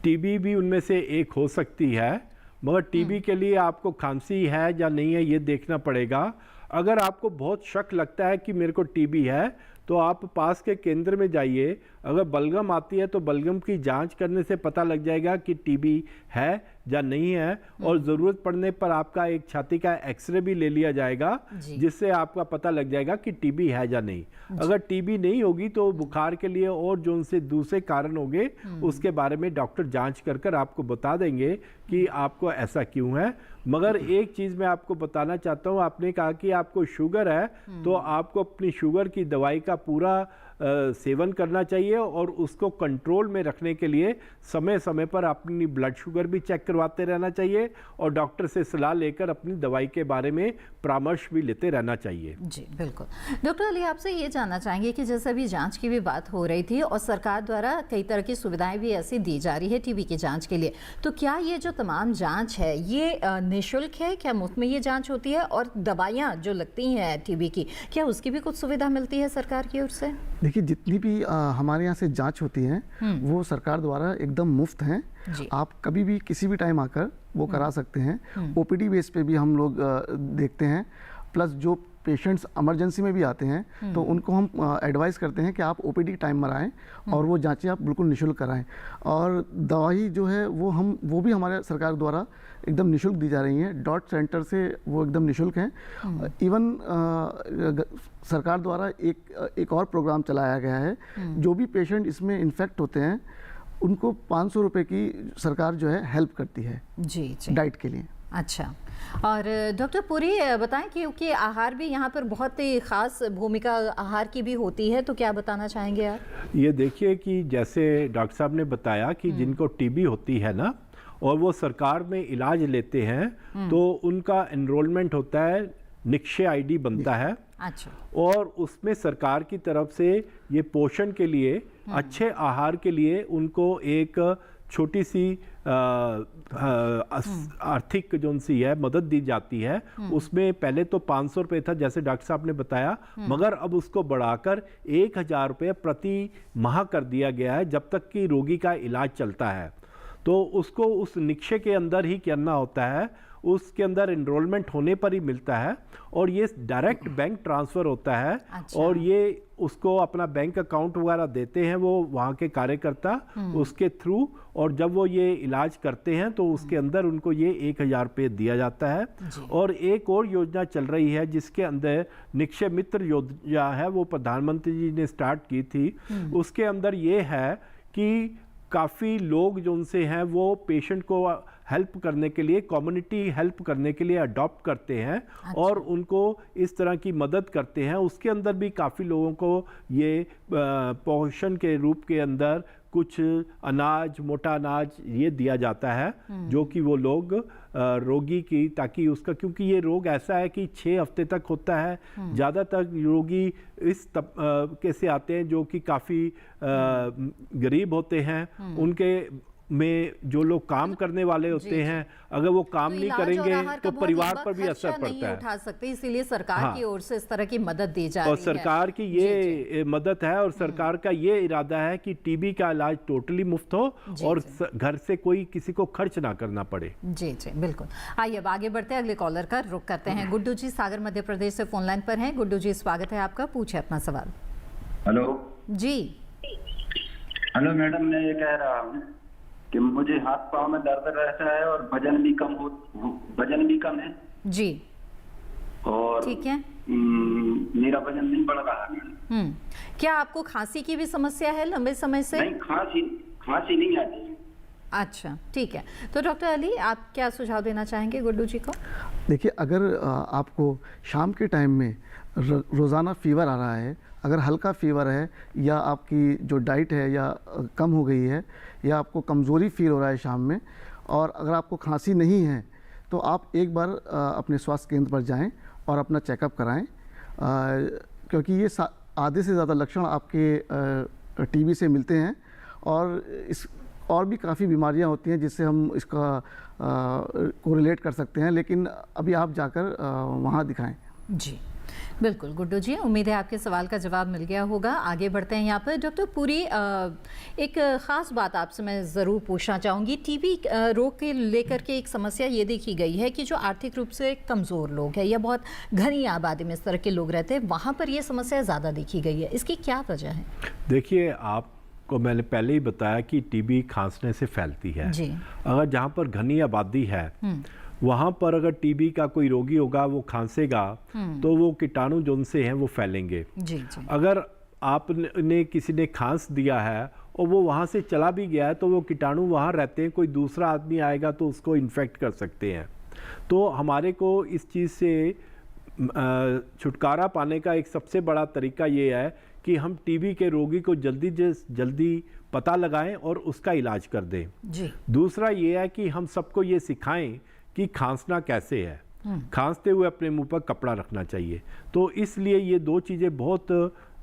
[SPEAKER 3] टीबी भी उनमें से एक हो सकती है, मगर टीबी के लिए आपको खांसी है या नहीं है ये देखना पड़ेगा। अगर आपको बहुत शक लगता है कि मेरे को टीबी है तो आप पास के केंद्र में जाइए। अगर बलगम आती है तो बलगम की जांच करने से पता लग जाएगा कि टीबी है या नहीं है, और ज़रूरत पड़ने पर आपका एक छाती का एक्सरे भी ले लिया जाएगा, जिससे आपका पता लग जाएगा कि टीबी है या नहीं। अगर टीबी नहीं होगी तो बुखार के लिए और जो उनसे दूसरे कारण होंगे उसके बारे में डॉक्टर जांच कर आपको बता देंगे कि आपको ऐसा क्यों है। मगर एक चीज़ मैं आपको बताना चाहता हूँ, आपने कहा कि आपको शुगर है, तो आपको अपनी शुगर की दवाई का पूरा सेवन करना चाहिए, और उसको कंट्रोल में रखने के लिए समय समय पर अपनी ब्लड शुगर भी चेक करवाते रहना चाहिए, और डॉक्टर से सलाह लेकर अपनी दवाई के बारे में परामर्श भी लेते रहना चाहिए।
[SPEAKER 2] जी बिल्कुल। डॉक्टर अली, आपसे ये जानना चाहेंगे कि जैसे अभी जांच की भी बात हो रही थी और सरकार द्वारा कई तरह की सुविधाएं भी ऐसी दी जा रही है टीबी की जांच के लिए, तो क्या ये जो तमाम जांच है ये निःशुल्क है? क्या मुफ्त में ये जांच होती है? और दवाइयाँ जो लगती हैं टीबी की, क्या उसकी भी कुछ सुविधा मिलती है सरकार की ओर से?
[SPEAKER 12] देखिए, जितनी भी हमारे यहाँ से जांच होती हैं वो सरकार द्वारा एकदम मुफ्त हैं। आप कभी भी किसी भी टाइम आकर वो करा सकते हैं। ओपीडी बेस पे भी हम लोग देखते हैं, प्लस जो पेशेंट्स इमरजेंसी में भी आते हैं तो उनको हम एडवाइस करते हैं कि आप ओपीडी टाइम पर आएँ और वो जांचें आप बिल्कुल निःशुल्क कराएं। और दवाई जो है वो भी हमारे सरकार द्वारा एकदम निःशुल्क दी जा रही हैं। डॉट सेंटर से वो एकदम निःशुल्क हैं। इवन सरकार द्वारा एक और प्रोग्राम चलाया गया है, जो भी पेशेंट इसमें इन्फेक्ट होते हैं उनको 500 रुपये की सरकार जो है हेल्प करती है
[SPEAKER 2] जी जी
[SPEAKER 12] डाइट के लिए।
[SPEAKER 2] अच्छा, और डॉक्टर पुरी बताएं क्योंकि आहार भी यहाँ पर बहुत ही खास भूमिका आहार की भी होती है, तो क्या बताना चाहेंगे आप?
[SPEAKER 3] ये देखिए कि जैसे डॉक्टर साहब ने बताया कि जिनको टीबी होती है ना और वो सरकार में इलाज लेते हैं तो उनका एनरोलमेंट होता है, निक्षय आईडी बनता है।
[SPEAKER 2] अच्छा।
[SPEAKER 3] और उसमें सरकार की तरफ से ये पोषण के लिए, अच्छे आहार के लिए उनको एक छोटी सी आर्थिक जो सी है मदद दी जाती है। उसमें पहले तो 500 रुपये था जैसे डॉक्टर साहब ने बताया, मगर अब उसको बढ़ाकर 1000 रुपये प्रति माह कर दिया गया है जब तक कि रोगी का इलाज चलता है। तो उसको उस निक्षय के अंदर ही करना होता है, उसके अंदर एनरोलमेंट होने पर ही मिलता है और ये डायरेक्ट बैंक ट्रांसफ़र होता है। अच्छा। और ये उसको अपना बैंक अकाउंट वगैरह देते हैं वो वहाँ के कार्यकर्ता उसके थ्रू, और जब वो ये इलाज करते हैं तो उसके अंदर उनको ये 1000 रुपये दिया जाता है। और एक और योजना चल रही है जिसके अंदर निक्षय मित्र योजना है, वो प्रधानमंत्री जी ने स्टार्ट की थी। उसके अंदर ये है कि काफ़ी लोग जो उनसे हैं वो पेशेंट को हेल्प करने के लिए, कम्युनिटी हेल्प करने के लिए अडॉप्ट करते हैं। अच्छा। और उनको इस तरह की मदद करते हैं। उसके अंदर भी काफ़ी लोगों को ये पोषण के रूप के अंदर कुछ अनाज, मोटा अनाज ये दिया जाता है जो कि वो लोग रोगी की, ताकि उसका, क्योंकि ये रोग ऐसा है कि 6 हफ्ते तक होता है। ज़्यादातर रोगी इस तबके से आते हैं जो कि काफ़ी गरीब होते हैं। उनके में जो लोग काम करने वाले होते हैं, अगर वो काम नहीं करेंगे तो परिवार पर भी असर पड़ता है।
[SPEAKER 2] उठा सकते, इसीलिए सरकार की ओर से इस तरह की मदद दी जा रही है।
[SPEAKER 3] और सरकार की ये मदद है और सरकार का ये इरादा है कि टीबी का इलाज टोटली मुफ्त हो और घर से कोई किसी को खर्च ना करना पड़े।
[SPEAKER 2] जी जी बिल्कुल। आइए अब आगे बढ़ते हैं, अगले कॉलर का रुख करते हैं। गुड्डू जी सागर मध्य प्रदेश से फोन लाइन पर हैं। गुड्डू जी स्वागत है आपका, पूछे अपना सवाल।
[SPEAKER 18] हेलो
[SPEAKER 2] जी।
[SPEAKER 18] हेलो मैडम, मैं ये कह रहा हूँ कि मुझे हाथ पाँव में दर्द रहता है और वजन भी कम है
[SPEAKER 2] जी।
[SPEAKER 18] और
[SPEAKER 2] ठीक है,
[SPEAKER 18] मेरा वजन नहीं बढ़ रहा है।
[SPEAKER 2] क्या आपको खांसी की भी समस्या है लंबे समय से?
[SPEAKER 18] नहीं, खांसी नहीं आती।
[SPEAKER 2] अच्छा ठीक है, तो डॉक्टर अली आप क्या सुझाव देना चाहेंगे गुड्डू जी को?
[SPEAKER 12] देखिए, अगर आपको शाम के टाइम में रोज़ाना फीवर आ रहा है, अगर हल्का फीवर है या आपकी जो डाइट है या कम हो गई है या आपको कमज़ोरी फील हो रहा है शाम में, और अगर आपको खांसी नहीं है तो आप एक बार अपने स्वास्थ्य केंद्र पर जाएं और अपना चेकअप कराएं, क्योंकि ये आधे से ज़्यादा लक्षण आपके टीबी से मिलते हैं। और भी काफ़ी बीमारियां होती हैं जिससे हम इसका कोरिलेट कर सकते हैं, लेकिन अभी आप जाकर वहाँ दिखाएं।
[SPEAKER 2] जी बिल्कुल गुड्डू जी, उम्मीद है आपके सवाल का जवाब मिल गया होगा। आगे बढ़ते हैं यहाँ पर। डॉक्टर पुरी, एक ख़ास बात आपसे मैं ज़रूर पूछना चाहूँगी। टीबी रोग के लेकर के एक समस्या ये देखी गई है कि जो आर्थिक रूप से कमज़ोर लोग हैं या बहुत घनी आबादी में इस तरह के लोग रहते हैं, वहाँ पर ये समस्या ज़्यादा देखी गई है। इसकी क्या वजह है?
[SPEAKER 3] देखिए, आपको मैंने पहले ही बताया कि टीबी खांसने से फैलती है जी। अगर जहाँ पर घनी आबादी है वहाँ पर अगर टीबी का कोई रोगी होगा, वो खांसेगा तो वो कीटाणु जो उनसे हैं वो फैलेंगे जी जी। अगर आपने किसी ने खांस दिया है और वो वहाँ से चला भी गया है तो वो कीटाणु वहाँ रहते हैं, कोई दूसरा आदमी आएगा तो उसको इन्फेक्ट कर सकते हैं। तो हमारे को इस चीज़ से छुटकारा पाने का एक सबसे बड़ा तरीका ये है कि हम टीबी के रोगी को जल्दी पता लगाएं और उसका इलाज कर दें जी। दूसरा ये है कि हम सबको ये सिखाएं कि खांसना कैसे है। खांसते हुए अपने मुंह पर कपड़ा रखना चाहिए। तो इसलिए ये 2 चीज़ें बहुत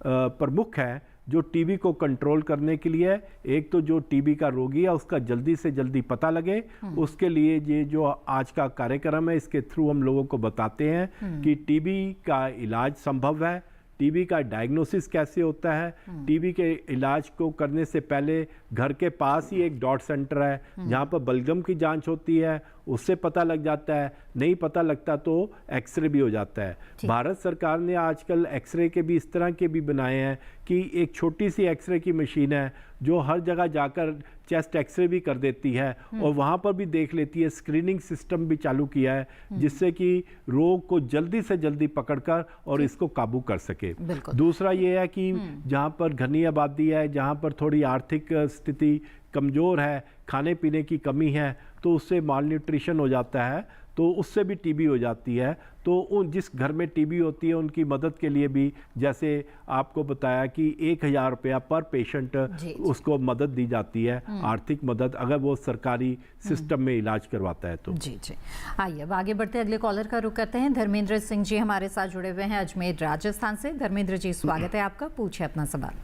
[SPEAKER 3] प्रमुख हैं जो टीबी को कंट्रोल करने के लिए। एक तो जो टीबी का रोगी है उसका जल्दी से जल्दी पता लगे, उसके लिए ये जो आज का कार्यक्रम है इसके थ्रू हम लोगों को बताते हैं कि टीबी का इलाज संभव है, टीबी का डायग्नोसिस कैसे होता है। टीबी के इलाज को करने से पहले घर के पास ही एक डॉट सेंटर है जहाँ पर बलगम की जांच होती है, उससे पता लग जाता है। नहीं पता लगता तो एक्सरे भी हो जाता है। भारत सरकार ने आजकल एक्सरे के भी इस तरह के भी बनाए हैं कि एक छोटी सी एक्सरे की मशीन है जो हर जगह जाकर चेस्ट एक्सरे भी कर देती है और वहाँ पर भी देख लेती है। स्क्रीनिंग सिस्टम भी चालू किया है जिससे कि रोग को जल्दी से जल्दी पकड़कर और इसको काबू कर सके। दूसरा ये है कि जहाँ पर घनी आबादी है, जहाँ पर थोड़ी आर्थिक स्थिति कमज़ोर है, खाने पीने की कमी है, तो उससे माल न्यूट्रिशन हो जाता है, तो उससे भी टीबी हो जाती है। तो उन जिस घर में टीबी होती है उनकी मदद के लिए भी, जैसे आपको बताया कि 1000 रुपया पर पेशेंट उसको मदद दी जाती है, आर्थिक मदद, अगर वो सरकारी सिस्टम में इलाज करवाता है तो।
[SPEAKER 2] जी जी, आइए अब आगे बढ़ते अगले कॉलर का रुख करते हैं। धर्मेंद्र सिंह जी हमारे साथ जुड़े हुए हैं अजमेर राजस्थान से। धर्मेंद्र जी स्वागत है आपका, पूछे अपना सवाल।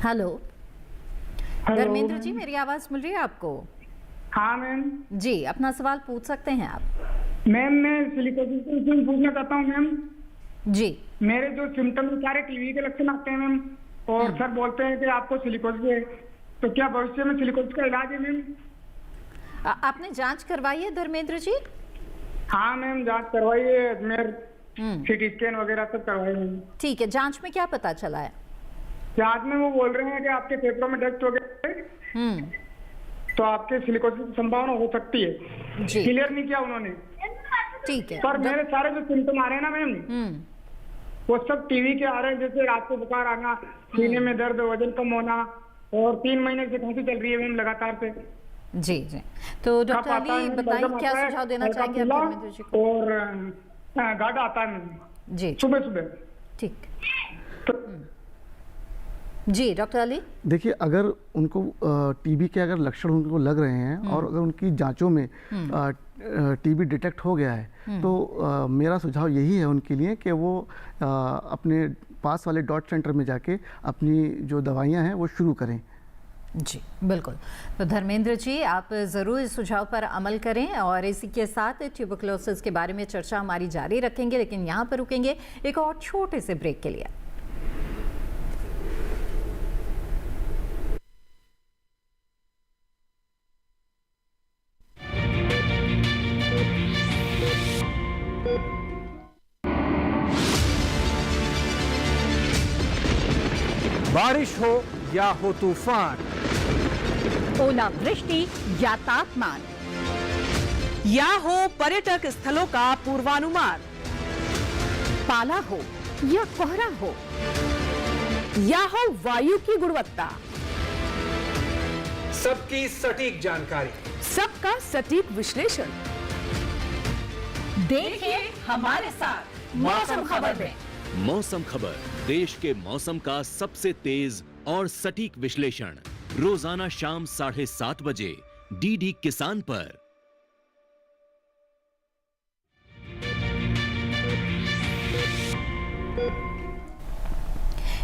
[SPEAKER 2] हेलो धर्मेंद्र जी, मेरी आवाज मिल रही है आपको?
[SPEAKER 6] हाँ मैम
[SPEAKER 2] जी, अपना सवाल पूछ सकते हैं आप।
[SPEAKER 6] मैम मैं सिलिकोसिस पूछना चाहता हूँ मैम
[SPEAKER 2] जी।
[SPEAKER 6] मेरे जो सिम्टम सारे टीबी के लक्षण आते हैं मैम, और सर बोलते हैं कि आपको सिलिकोसिस है, तो क्या भविष्य में सिलिकोसिस का इलाज है मैम?
[SPEAKER 2] आपने जांच करवाई है धर्मेंद्र जी?
[SPEAKER 6] हाँ मैम जांच करवाई है, अजमेर सीटी स्कैन वगैरह सब करवाई है।
[SPEAKER 2] ठीक है, जांच में क्या पता चला है?
[SPEAKER 6] जांच में वो बोल रहे हैं कि आपके फेफड़ों में डस्ट हो गए, तो आपके सिलिकोसिस की संभावना हो सकती है। क्लियर नहीं किया उन्होंने।
[SPEAKER 2] ठीक है,
[SPEAKER 6] पर मेरे सारे जो सिम्टम आ रहे हैं ना मैम, वो सब टीवी के आ रहे हैं, जैसे रात को बुखार आना, सीने में दर्द, वजन कम होना, और 3 महीने से खांसी चल रही है मैम लगातार से।
[SPEAKER 2] जी जी, तो डॉक्टर अली बताइए क्या सुझाव देना चाहेंगे आप धर्मेंद्र जी को?
[SPEAKER 6] और गाढ़ा आता है मैम
[SPEAKER 2] जी
[SPEAKER 6] सुबह सुबह।
[SPEAKER 2] ठीक जी डॉक्टर अली।
[SPEAKER 12] देखिए, अगर उनको टीबी के अगर लक्षण उनको लग रहे हैं और अगर उनकी जांचों में टीबी डिटेक्ट हो गया है, तो मेरा सुझाव यही है उनके लिए कि वो अपने पास वाले डॉट सेंटर में जाके अपनी जो दवाइयां हैं वो शुरू करें।
[SPEAKER 2] जी बिल्कुल, तो धर्मेंद्र जी आप ज़रूर इस सुझाव पर अमल करें, और इसी के साथ ट्यूबरकुलोसिस के बारे में चर्चा हमारी जारी रखेंगे, लेकिन यहाँ पर रुकेंगे एक और छोटे से ब्रेक के लिए।
[SPEAKER 16] बारिश हो या हो तूफान,
[SPEAKER 15] ओलावृष्टि या तापमान,
[SPEAKER 4] या हो पर्यटक स्थलों का पूर्वानुमान,
[SPEAKER 15] पाला हो या कोहरा हो, या हो वायु की गुणवत्ता,
[SPEAKER 16] सबकी सटीक जानकारी,
[SPEAKER 15] सबका सटीक विश्लेषण।
[SPEAKER 2] देखिए हमारे साथ मौसम खबर में।
[SPEAKER 1] मौसम खबर, देश के मौसम का सबसे तेज और सटीक विश्लेषण, रोजाना शाम 7:30 बजे डीडी किसान पर।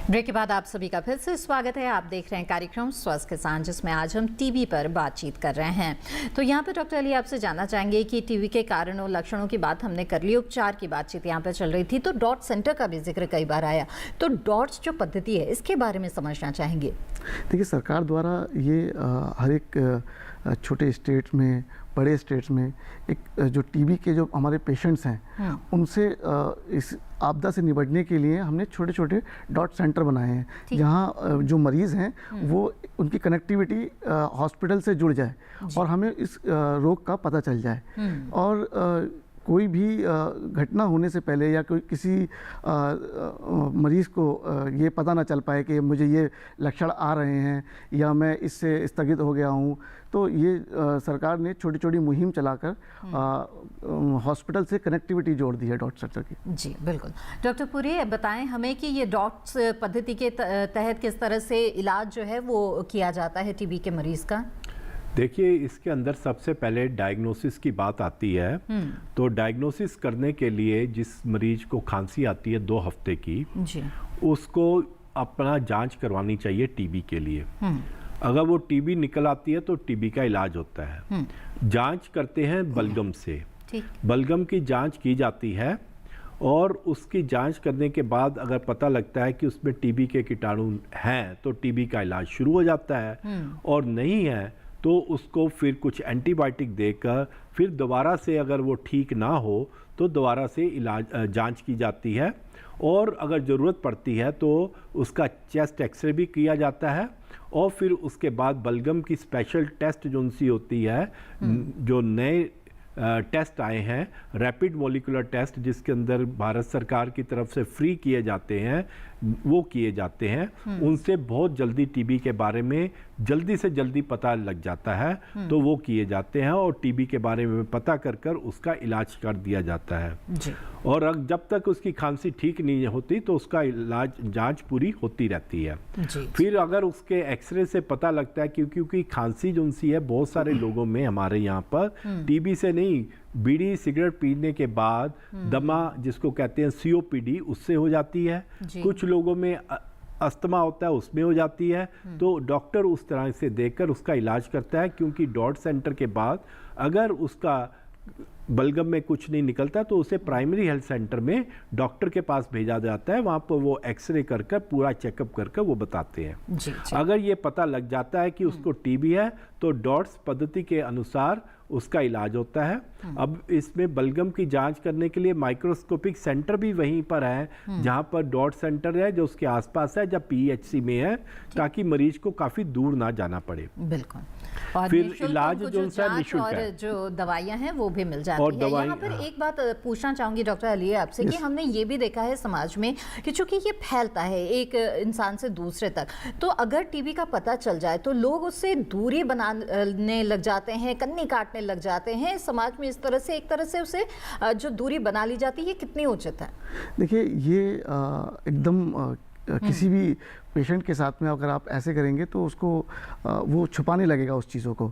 [SPEAKER 2] ब्रेक के बाद आप सभी का फिर से स्वागत है। आप देख रहे हैं कार्यक्रम स्वस्थ किसान, जिसमें आज हम टीबी पर बातचीत कर रहे हैं। तो यहाँ पर डॉक्टर अली आपसे जानना चाहेंगे कि टीबी के कारणों लक्षणों की बात हमने कर ली, उपचार की बातचीत यहाँ पर चल रही थी, तो डॉट सेंटर का भी जिक्र कई बार आया, तो डॉट्स जो पद्धति है इसके बारे में समझना चाहेंगे।
[SPEAKER 12] देखिए, सरकार द्वारा ये हर एक छोटे स्टेट में, बड़े स्टेट्स में एक जो टीबी के जो हमारे पेशेंट्स हैं उनसे इस आपदा से निपटने के लिए हमने छोटे छोटे डॉट सेंटर बनाए हैं, जहां जो मरीज़ हैं वो उनकी कनेक्टिविटी हॉस्पिटल से जुड़ जाए और हमें इस रोग का पता चल जाए, और कोई भी घटना होने से पहले या कोई किसी मरीज़ को ये पता ना चल पाए कि मुझे ये लक्षण आ रहे हैं या मैं इससे स्थगित हो गया हूँ, तो ये सरकार ने छोटी छोटी मुहिम चलाकर हॉस्पिटल से कनेक्टिविटी जोड़ दी है डॉट सेंटर की।
[SPEAKER 2] जी बिल्कुल, डॉक्टर पुरी बताएं हमें कि ये डॉट्स पद्धति के तहत किस तरह से इलाज जो है वो किया जाता है टीबी के मरीज़ का?
[SPEAKER 3] देखिए, इसके अंदर सबसे पहले डायग्नोसिस की बात आती है। तो डायग्नोसिस करने के लिए जिस मरीज को खांसी आती है 2 हफ्ते की, उसको अपना जांच करवानी चाहिए टीबी के लिए। अगर वो टीबी निकल आती है तो टीबी का इलाज होता है। जांच करते हैं बलगम से, बलगम की जांच की जाती है, और उसकी जांच करने के बाद अगर पता लगता है कि उसमें टीबी के कीटाणु हैं तो टीबी का इलाज शुरू हो जाता है, और नहीं है तो उसको फिर कुछ एंटीबायोटिक देकर फिर दोबारा से अगर वो ठीक ना हो तो दोबारा से इलाज जांच की जाती है, और अगर ज़रूरत पड़ती है तो उसका चेस्ट एक्सरे भी किया जाता है, और फिर उसके बाद बलगम की स्पेशल टेस्ट जो उनसी होती है, जो नए टेस्ट आए हैं, रैपिड मोलिकुलर टेस्ट, जिसके अंदर भारत सरकार की तरफ से फ्री किए जाते हैं, वो किए जाते हैं। उनसे बहुत जल्दी टीबी के बारे में जल्दी से जल्दी पता लग जाता है, तो वो किए जाते हैं और टीबी के बारे में पता कर कर उसका इलाज कर दिया जाता है जी। और जब तक उसकी खांसी ठीक नहीं होती तो उसका इलाज जांच पूरी होती रहती है जी। फिर अगर उसके एक्सरे से पता लगता है, क्योंकि खांसी जो सी है बहुत सारे लोगों में हमारे यहाँ पर टीबी से नहीं, बीड़ी सिगरेट पीने के बाद दमा जिसको कहते हैं सीओपीडी, उससे हो जाती है। कुछ लोगों में अस्थमा होता है, उसमें हो जाती है। तो डॉक्टर उस तरह से देखकर उसका इलाज करता है, क्योंकि डॉट सेंटर के बाद अगर उसका बलगम में कुछ नहीं निकलता तो उसे प्राइमरी हेल्थ सेंटर में डॉक्टर के पास भेजा जाता है। वहाँ पर वो एक्सरे कर कर पूरा चेकअप कर कर वो बताते हैं जी, जी। अगर ये पता लग जाता है कि उसको टीबी है तो डॉट्स पद्धति के अनुसार उसका इलाज होता है। अब इसमें बलगम की जांच करने के लिए माइक्रोस्कोपिक सेंटर भी वहीं पर है, जहां पर डॉट सेंटर है जो उसके आसपास है, जब पीएचसी में है, ताकि मरीज को काफी दूर ना जाना पड़े।
[SPEAKER 2] बिल्कुल। और
[SPEAKER 3] फिर इलाज जो निःशुल्क
[SPEAKER 2] है, जो दवाइयां हैं वो भी मिल जाती है। यहाँ पर एक बात पूछना चाहूंगी डॉक्टर अली आपसे कि हमने ये भी देखा है समाज में कि चूंकि ये फैलता है एक इंसान से दूसरे तक, तो अगर टीबी का पता चल जाए तो लोग उससे दूरी बनाने लग जाते हैं, कन्नी काटने लग जाते हैं। समाज में इस तरह से एक तरह से उसे जो दूरी बना ली जाती है, ये कितनी उचित है? देखिए, ये एकदम किसी भी पेशेंट के साथ में अगर आप ऐसे करेंगे तो उसको वो छुपाने लगेगा उस चीज़ों को।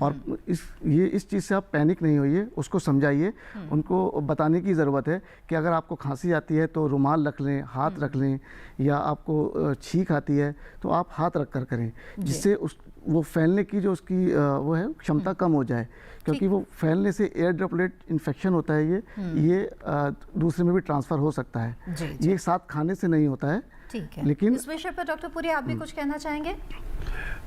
[SPEAKER 2] और इस चीज़ से आप पैनिक नहीं होइए, उसको समझाइए। उनको बताने की ज़रूरत है कि अगर आपको खांसी आती है तो रुमाल रख लें, हाथ रख लें, या आपको छींक आती है तो आप हाथ रख कर करें, जिससे वो फैलने की जो उसकी वो है क्षमता कम हो जाए, क्योंकि वो फैलने से एयर ड्रॉपलेट इन्फेक्शन होता है। ये दूसरे में भी ट्रांसफ़र हो सकता है। ये साथ खाने से नहीं होता है। ठीक है। लेकिन इस विषय पर डॉक्टर पुरी आप भी कुछ कहना चाहेंगे?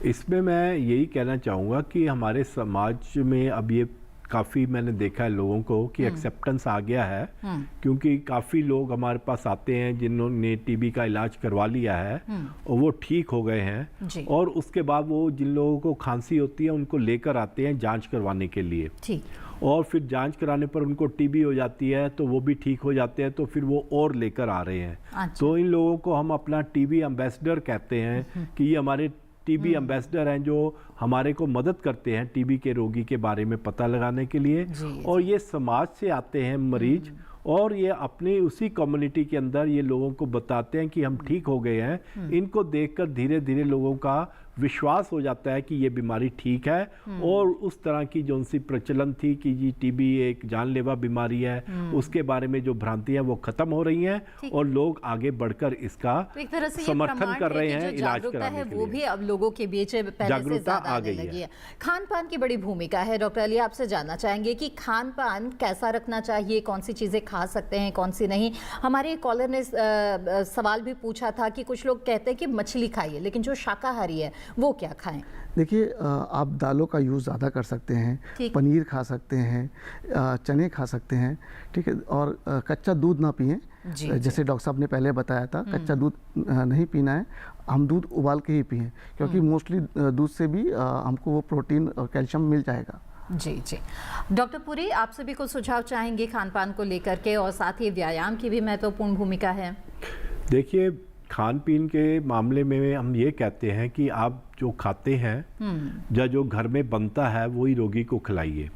[SPEAKER 3] इसमें मैं यही कहना चाहूँगा कि हमारे समाज में अब ये काफ़ी मैंने देखा है लोगों को कि एक्सेप्टेंस आ गया है, क्योंकि काफ़ी लोग हमारे पास आते हैं जिन्होंने टीबी का इलाज करवा लिया है और वो ठीक हो गए हैं, और उसके बाद वो जिन लोगों को खांसी होती है उनको लेकर आते हैं जांच करवाने के लिए, और फिर जांच कराने पर उनको टीबी हो जाती है तो वो भी ठीक हो जाते हैं, तो फिर वो और लेकर आ रहे हैं। अच्छा। तो इन लोगों को हम अपना टीबी एम्बेसडर कहते हैं कि ये हमारे टीबी एम्बेसडर हैं जो हमारे को मदद करते हैं टीबी के रोगी के बारे में पता लगाने के लिए। और ये समाज से आते हैं मरीज, और ये अपनी उसी कम्युनिटी के अंदर ये लोगों को बताते हैं कि हम ठीक हो गए हैं। इनको देखकर धीरे धीरे लोगों का विश्वास हो जाता है कि ये बीमारी ठीक है, और उस तरह की जो उनसी प्रचलन थी कि जी टीबी एक जानलेवा बीमारी है, उसके बारे में जो भ्रांतियां वो खत्म हो रही हैं, और लोग आगे बढ़कर इसका समर्थन कर रहे हैं इलाज कराने के लिए।
[SPEAKER 2] वो भी अब लोगों के बीच
[SPEAKER 3] जागरूकता आ गई है।
[SPEAKER 2] खान पान की बड़ी भूमिका है। डॉक्टर अली आपसे जानना चाहेंगे कि खान पान कैसा रखना चाहिए, कौन सी चीजें खा सकते हैं, कौन सी नहीं। हमारे कॉलर ने सवाल भी पूछा था कि कुछ लोग कहते हैं कि मछली खाइए, लेकिन जो शाकाहारी है वो क्या खाएं?
[SPEAKER 12] देखिए, आप दालों का यूज़ ज़्यादा कर सकते हैं, पनीर खा सकते हैं, चने खा सकते हैं, ठीक है। और कच्चा दूध ना पिएं, जैसे डॉक्टर साहब ने पहले बताया था, कच्चा दूध नहीं पीना है। हम दूध उबाल के ही पिएं, क्योंकि मोस्टली दूध से भी हमको वो प्रोटीन और कैल्शियम मिल जाएगा।
[SPEAKER 2] जी जी। डॉक्टर पुरी, आपसे भी कुछ सुझाव चाहेंगे खान पान को लेकर के, और साथ ही व्यायाम की भी महत्वपूर्ण भूमिका है।
[SPEAKER 3] देखिए, खान पीन के मामले में हम ये कहते हैं कि आप जो खाते हैं या जो घर में बनता है वही रोगी को खिलाइए।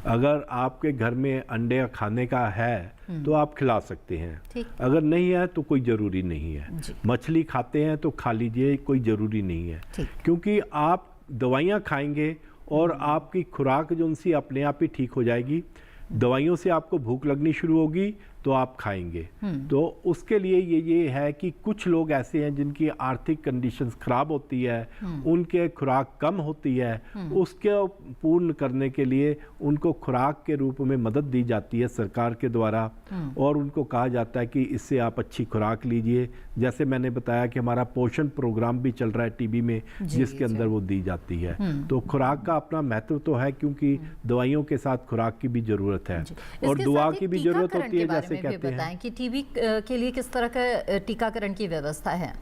[SPEAKER 3] अगर आपके घर में अंडे खाने का है तो आप खिला सकते हैं, अगर नहीं है तो कोई ज़रूरी नहीं है। मछली खाते हैं तो खा लीजिए, कोई ज़रूरी नहीं है, क्योंकि आप दवाइयाँ खाएंगे और आपकी खुराक जो उनसी अपने आप ही ठीक हो जाएगी। दवाइयों से आपको भूख लगनी शुरू होगी तो आप खाएंगे। तो उसके लिए ये है कि कुछ लोग ऐसे हैं जिनकी आर्थिक कंडीशंस खराब होती है, उनके खुराक कम होती है, उसके पूर्ण करने के लिए उनको खुराक के रूप में मदद दी जाती है सरकार के द्वारा, और उनको कहा जाता है कि इससे आप अच्छी खुराक लीजिए। जैसे मैंने बताया कि हमारा पोषण प्रोग्राम भी चल रहा है टीबी में, जिसके अंदर वो दी जाती है। तो खुराक का अपना महत्व तो है, क्योंकि दवाइयों के साथ खुराक की भी जरूरत है और दुआ की भी जरूरत होती है। जैसे कहते हैं
[SPEAKER 2] कि टीबी के लिए किस तरह का टीकाकरण की व्यवस्था है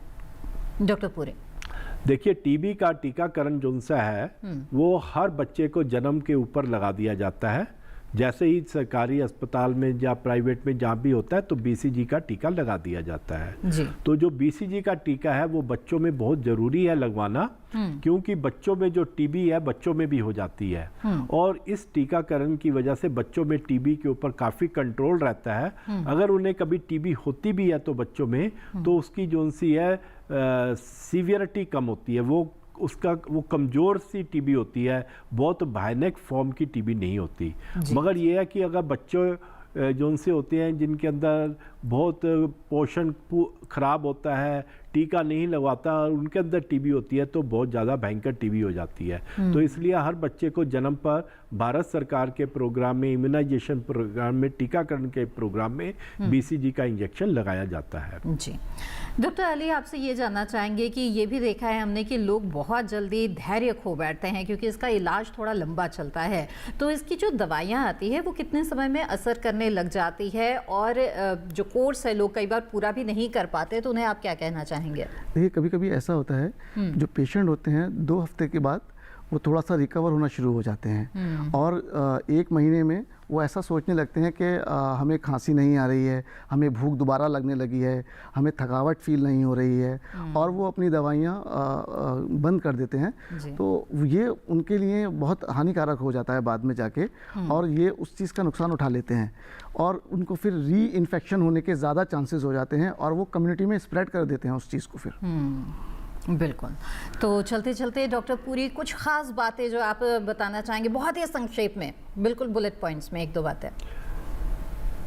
[SPEAKER 2] डॉक्टर पुरी?
[SPEAKER 3] देखिए, टीबी का टीकाकरण जो सा है वो हर बच्चे को जन्म के ऊपर लगा दिया जाता है, जैसे ही सरकारी अस्पताल में या प्राइवेट में जहाँ भी होता है तो BCG का टीका लगा दिया जाता है
[SPEAKER 2] जी।
[SPEAKER 3] तो जो BCG का टीका है वो बच्चों में बहुत ज़रूरी है लगवाना, क्योंकि बच्चों में जो TB है बच्चों में भी हो जाती है और इस टीकाकरण की वजह से बच्चों में TB के ऊपर काफ़ी कंट्रोल रहता है। अगर उन्हें कभी TB होती भी है तो बच्चों में तो उसकी जो सी है सीवियरिटी कम होती है, वो कमज़ोर सी TB होती है, बहुत भयानक फॉर्म की TB नहीं होती। मगर ये है कि अगर बच्चों जो उनसे होते हैं जिनके अंदर बहुत पोषण खराब होता है, टीका नहीं लगवाता और उनके अंदर TB होती है तो बहुत ज़्यादा भयंकर TB हो जाती है। तो इसलिए हर बच्चे को जन्म पर भारत सरकार के प्रोग्राम में, इम्यूनाइजेशन प्रोग्राम में, टीकाकरण के प्रोग्राम में BCG का इंजेक्शन लगाया जाता है।
[SPEAKER 2] जी डॉक्टर अली, आपसे ये जानना चाहेंगे कि ये भी देखा है हमने कि लोग बहुत जल्दी धैर्य खो बैठते हैं क्योंकि इसका इलाज थोड़ा लंबा चलता है, तो इसकी जो दवाइयाँ आती है वो कितने समय में असर करने लग जाती है और जो कोर्स है लोग कई बार पूरा भी नहीं कर पाते, तो उन्हें आप क्या कहना चाहेंगे?
[SPEAKER 12] देखिए कभी कभी ऐसा होता है जो पेशेंट होते हैं 2 हफ्ते के बाद वो थोड़ा सा रिकवर होना शुरू हो जाते हैं और 1 महीने में वो ऐसा सोचने लगते हैं कि हमें खांसी नहीं आ रही है, हमें भूख दोबारा लगने लगी है, हमें थकावट फील नहीं हो रही है और वो अपनी दवाइयाँ बंद कर देते हैं। तो ये उनके लिए बहुत हानिकारक हो जाता है बाद में जाके और ये उस चीज़ का नुकसान उठा लेते हैं और उनको फिर री इन्फेक्शन होने के ज़्यादा चांसेस हो जाते हैं और वो कम्युनिटी में स्प्रेड कर देते हैं उस चीज़ को फिर।
[SPEAKER 2] बिल्कुल। तो चलते चलते डॉक्टर पूरी कुछ खास बातें जो आप बताना चाहेंगे बहुत ही संक्षेप में, बिल्कुल बुलेट पॉइंट्स में 1-2 बातें।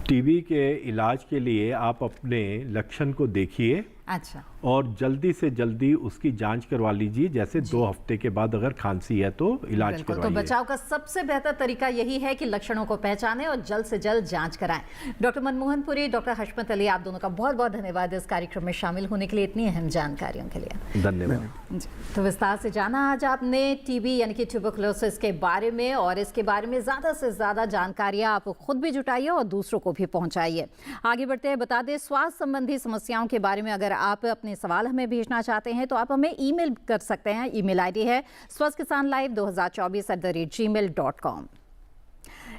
[SPEAKER 3] TB के इलाज के लिए आप अपने लक्षण को देखिए
[SPEAKER 2] अच्छा
[SPEAKER 3] और जल्दी से जल्दी उसकी जांच करवा लीजिए। जैसे 2 हफ्ते के बाद अगर खांसी है तो इलाज करवाइए।
[SPEAKER 2] तो बचाव का सबसे बेहतर तरीका यही है कि लक्षणों को पहचानें और जल्द से जल्द जांच कराएं। डॉक्टर मनमोहन पुरी, डॉक्टर हशमत अली, आप दोनों का बहुत बहुत धन्यवाद इस कार्यक्रम में शामिल होने के लिए, इतनी अहम जानकारियों के लिए
[SPEAKER 3] धन्यवाद।
[SPEAKER 2] तो विस्तार से जाना आज आपने TB यानी कि ट्यूबरकुलोसिस के बारे में और इसके बारे में ज़्यादा से ज़्यादा जानकारियाँ आप खुद भी जुटाइए और दूसरों को भी पहुँचाइए। आगे बढ़ते हैं, बता दें स्वास्थ्य संबंधी समस्याओं के बारे में अगर आप अपने सवाल हमें भेजना चाहते हैं तो आप हमें ईमेल कर सकते हैं। ईमेल आईडी है swasthkisanlive2024@gmail.com।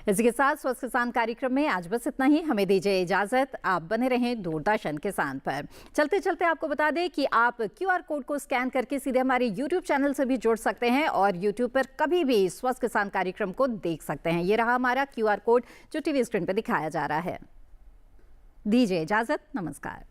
[SPEAKER 2] इसी के साथ स्वस्थ किसान कार्यक्रम में आज बस इतना ही। हमें दीजिए इजाजत। आप बने रहें दूरदर्शन किसान पर। चलते चलते आपको बता दें कि आप QR कोड को स्कैन करके सीधे हमारे YouTube चैनल से भी जुड़ सकते हैं और YouTube पर कभी भी स्वस्थ किसान कार्यक्रम को देख सकते हैं। ये रहा हमारा QR कोड जो TV स्क्रीन पर दिखाया जा रहा है। दीजिए इजाजत। नमस्कार।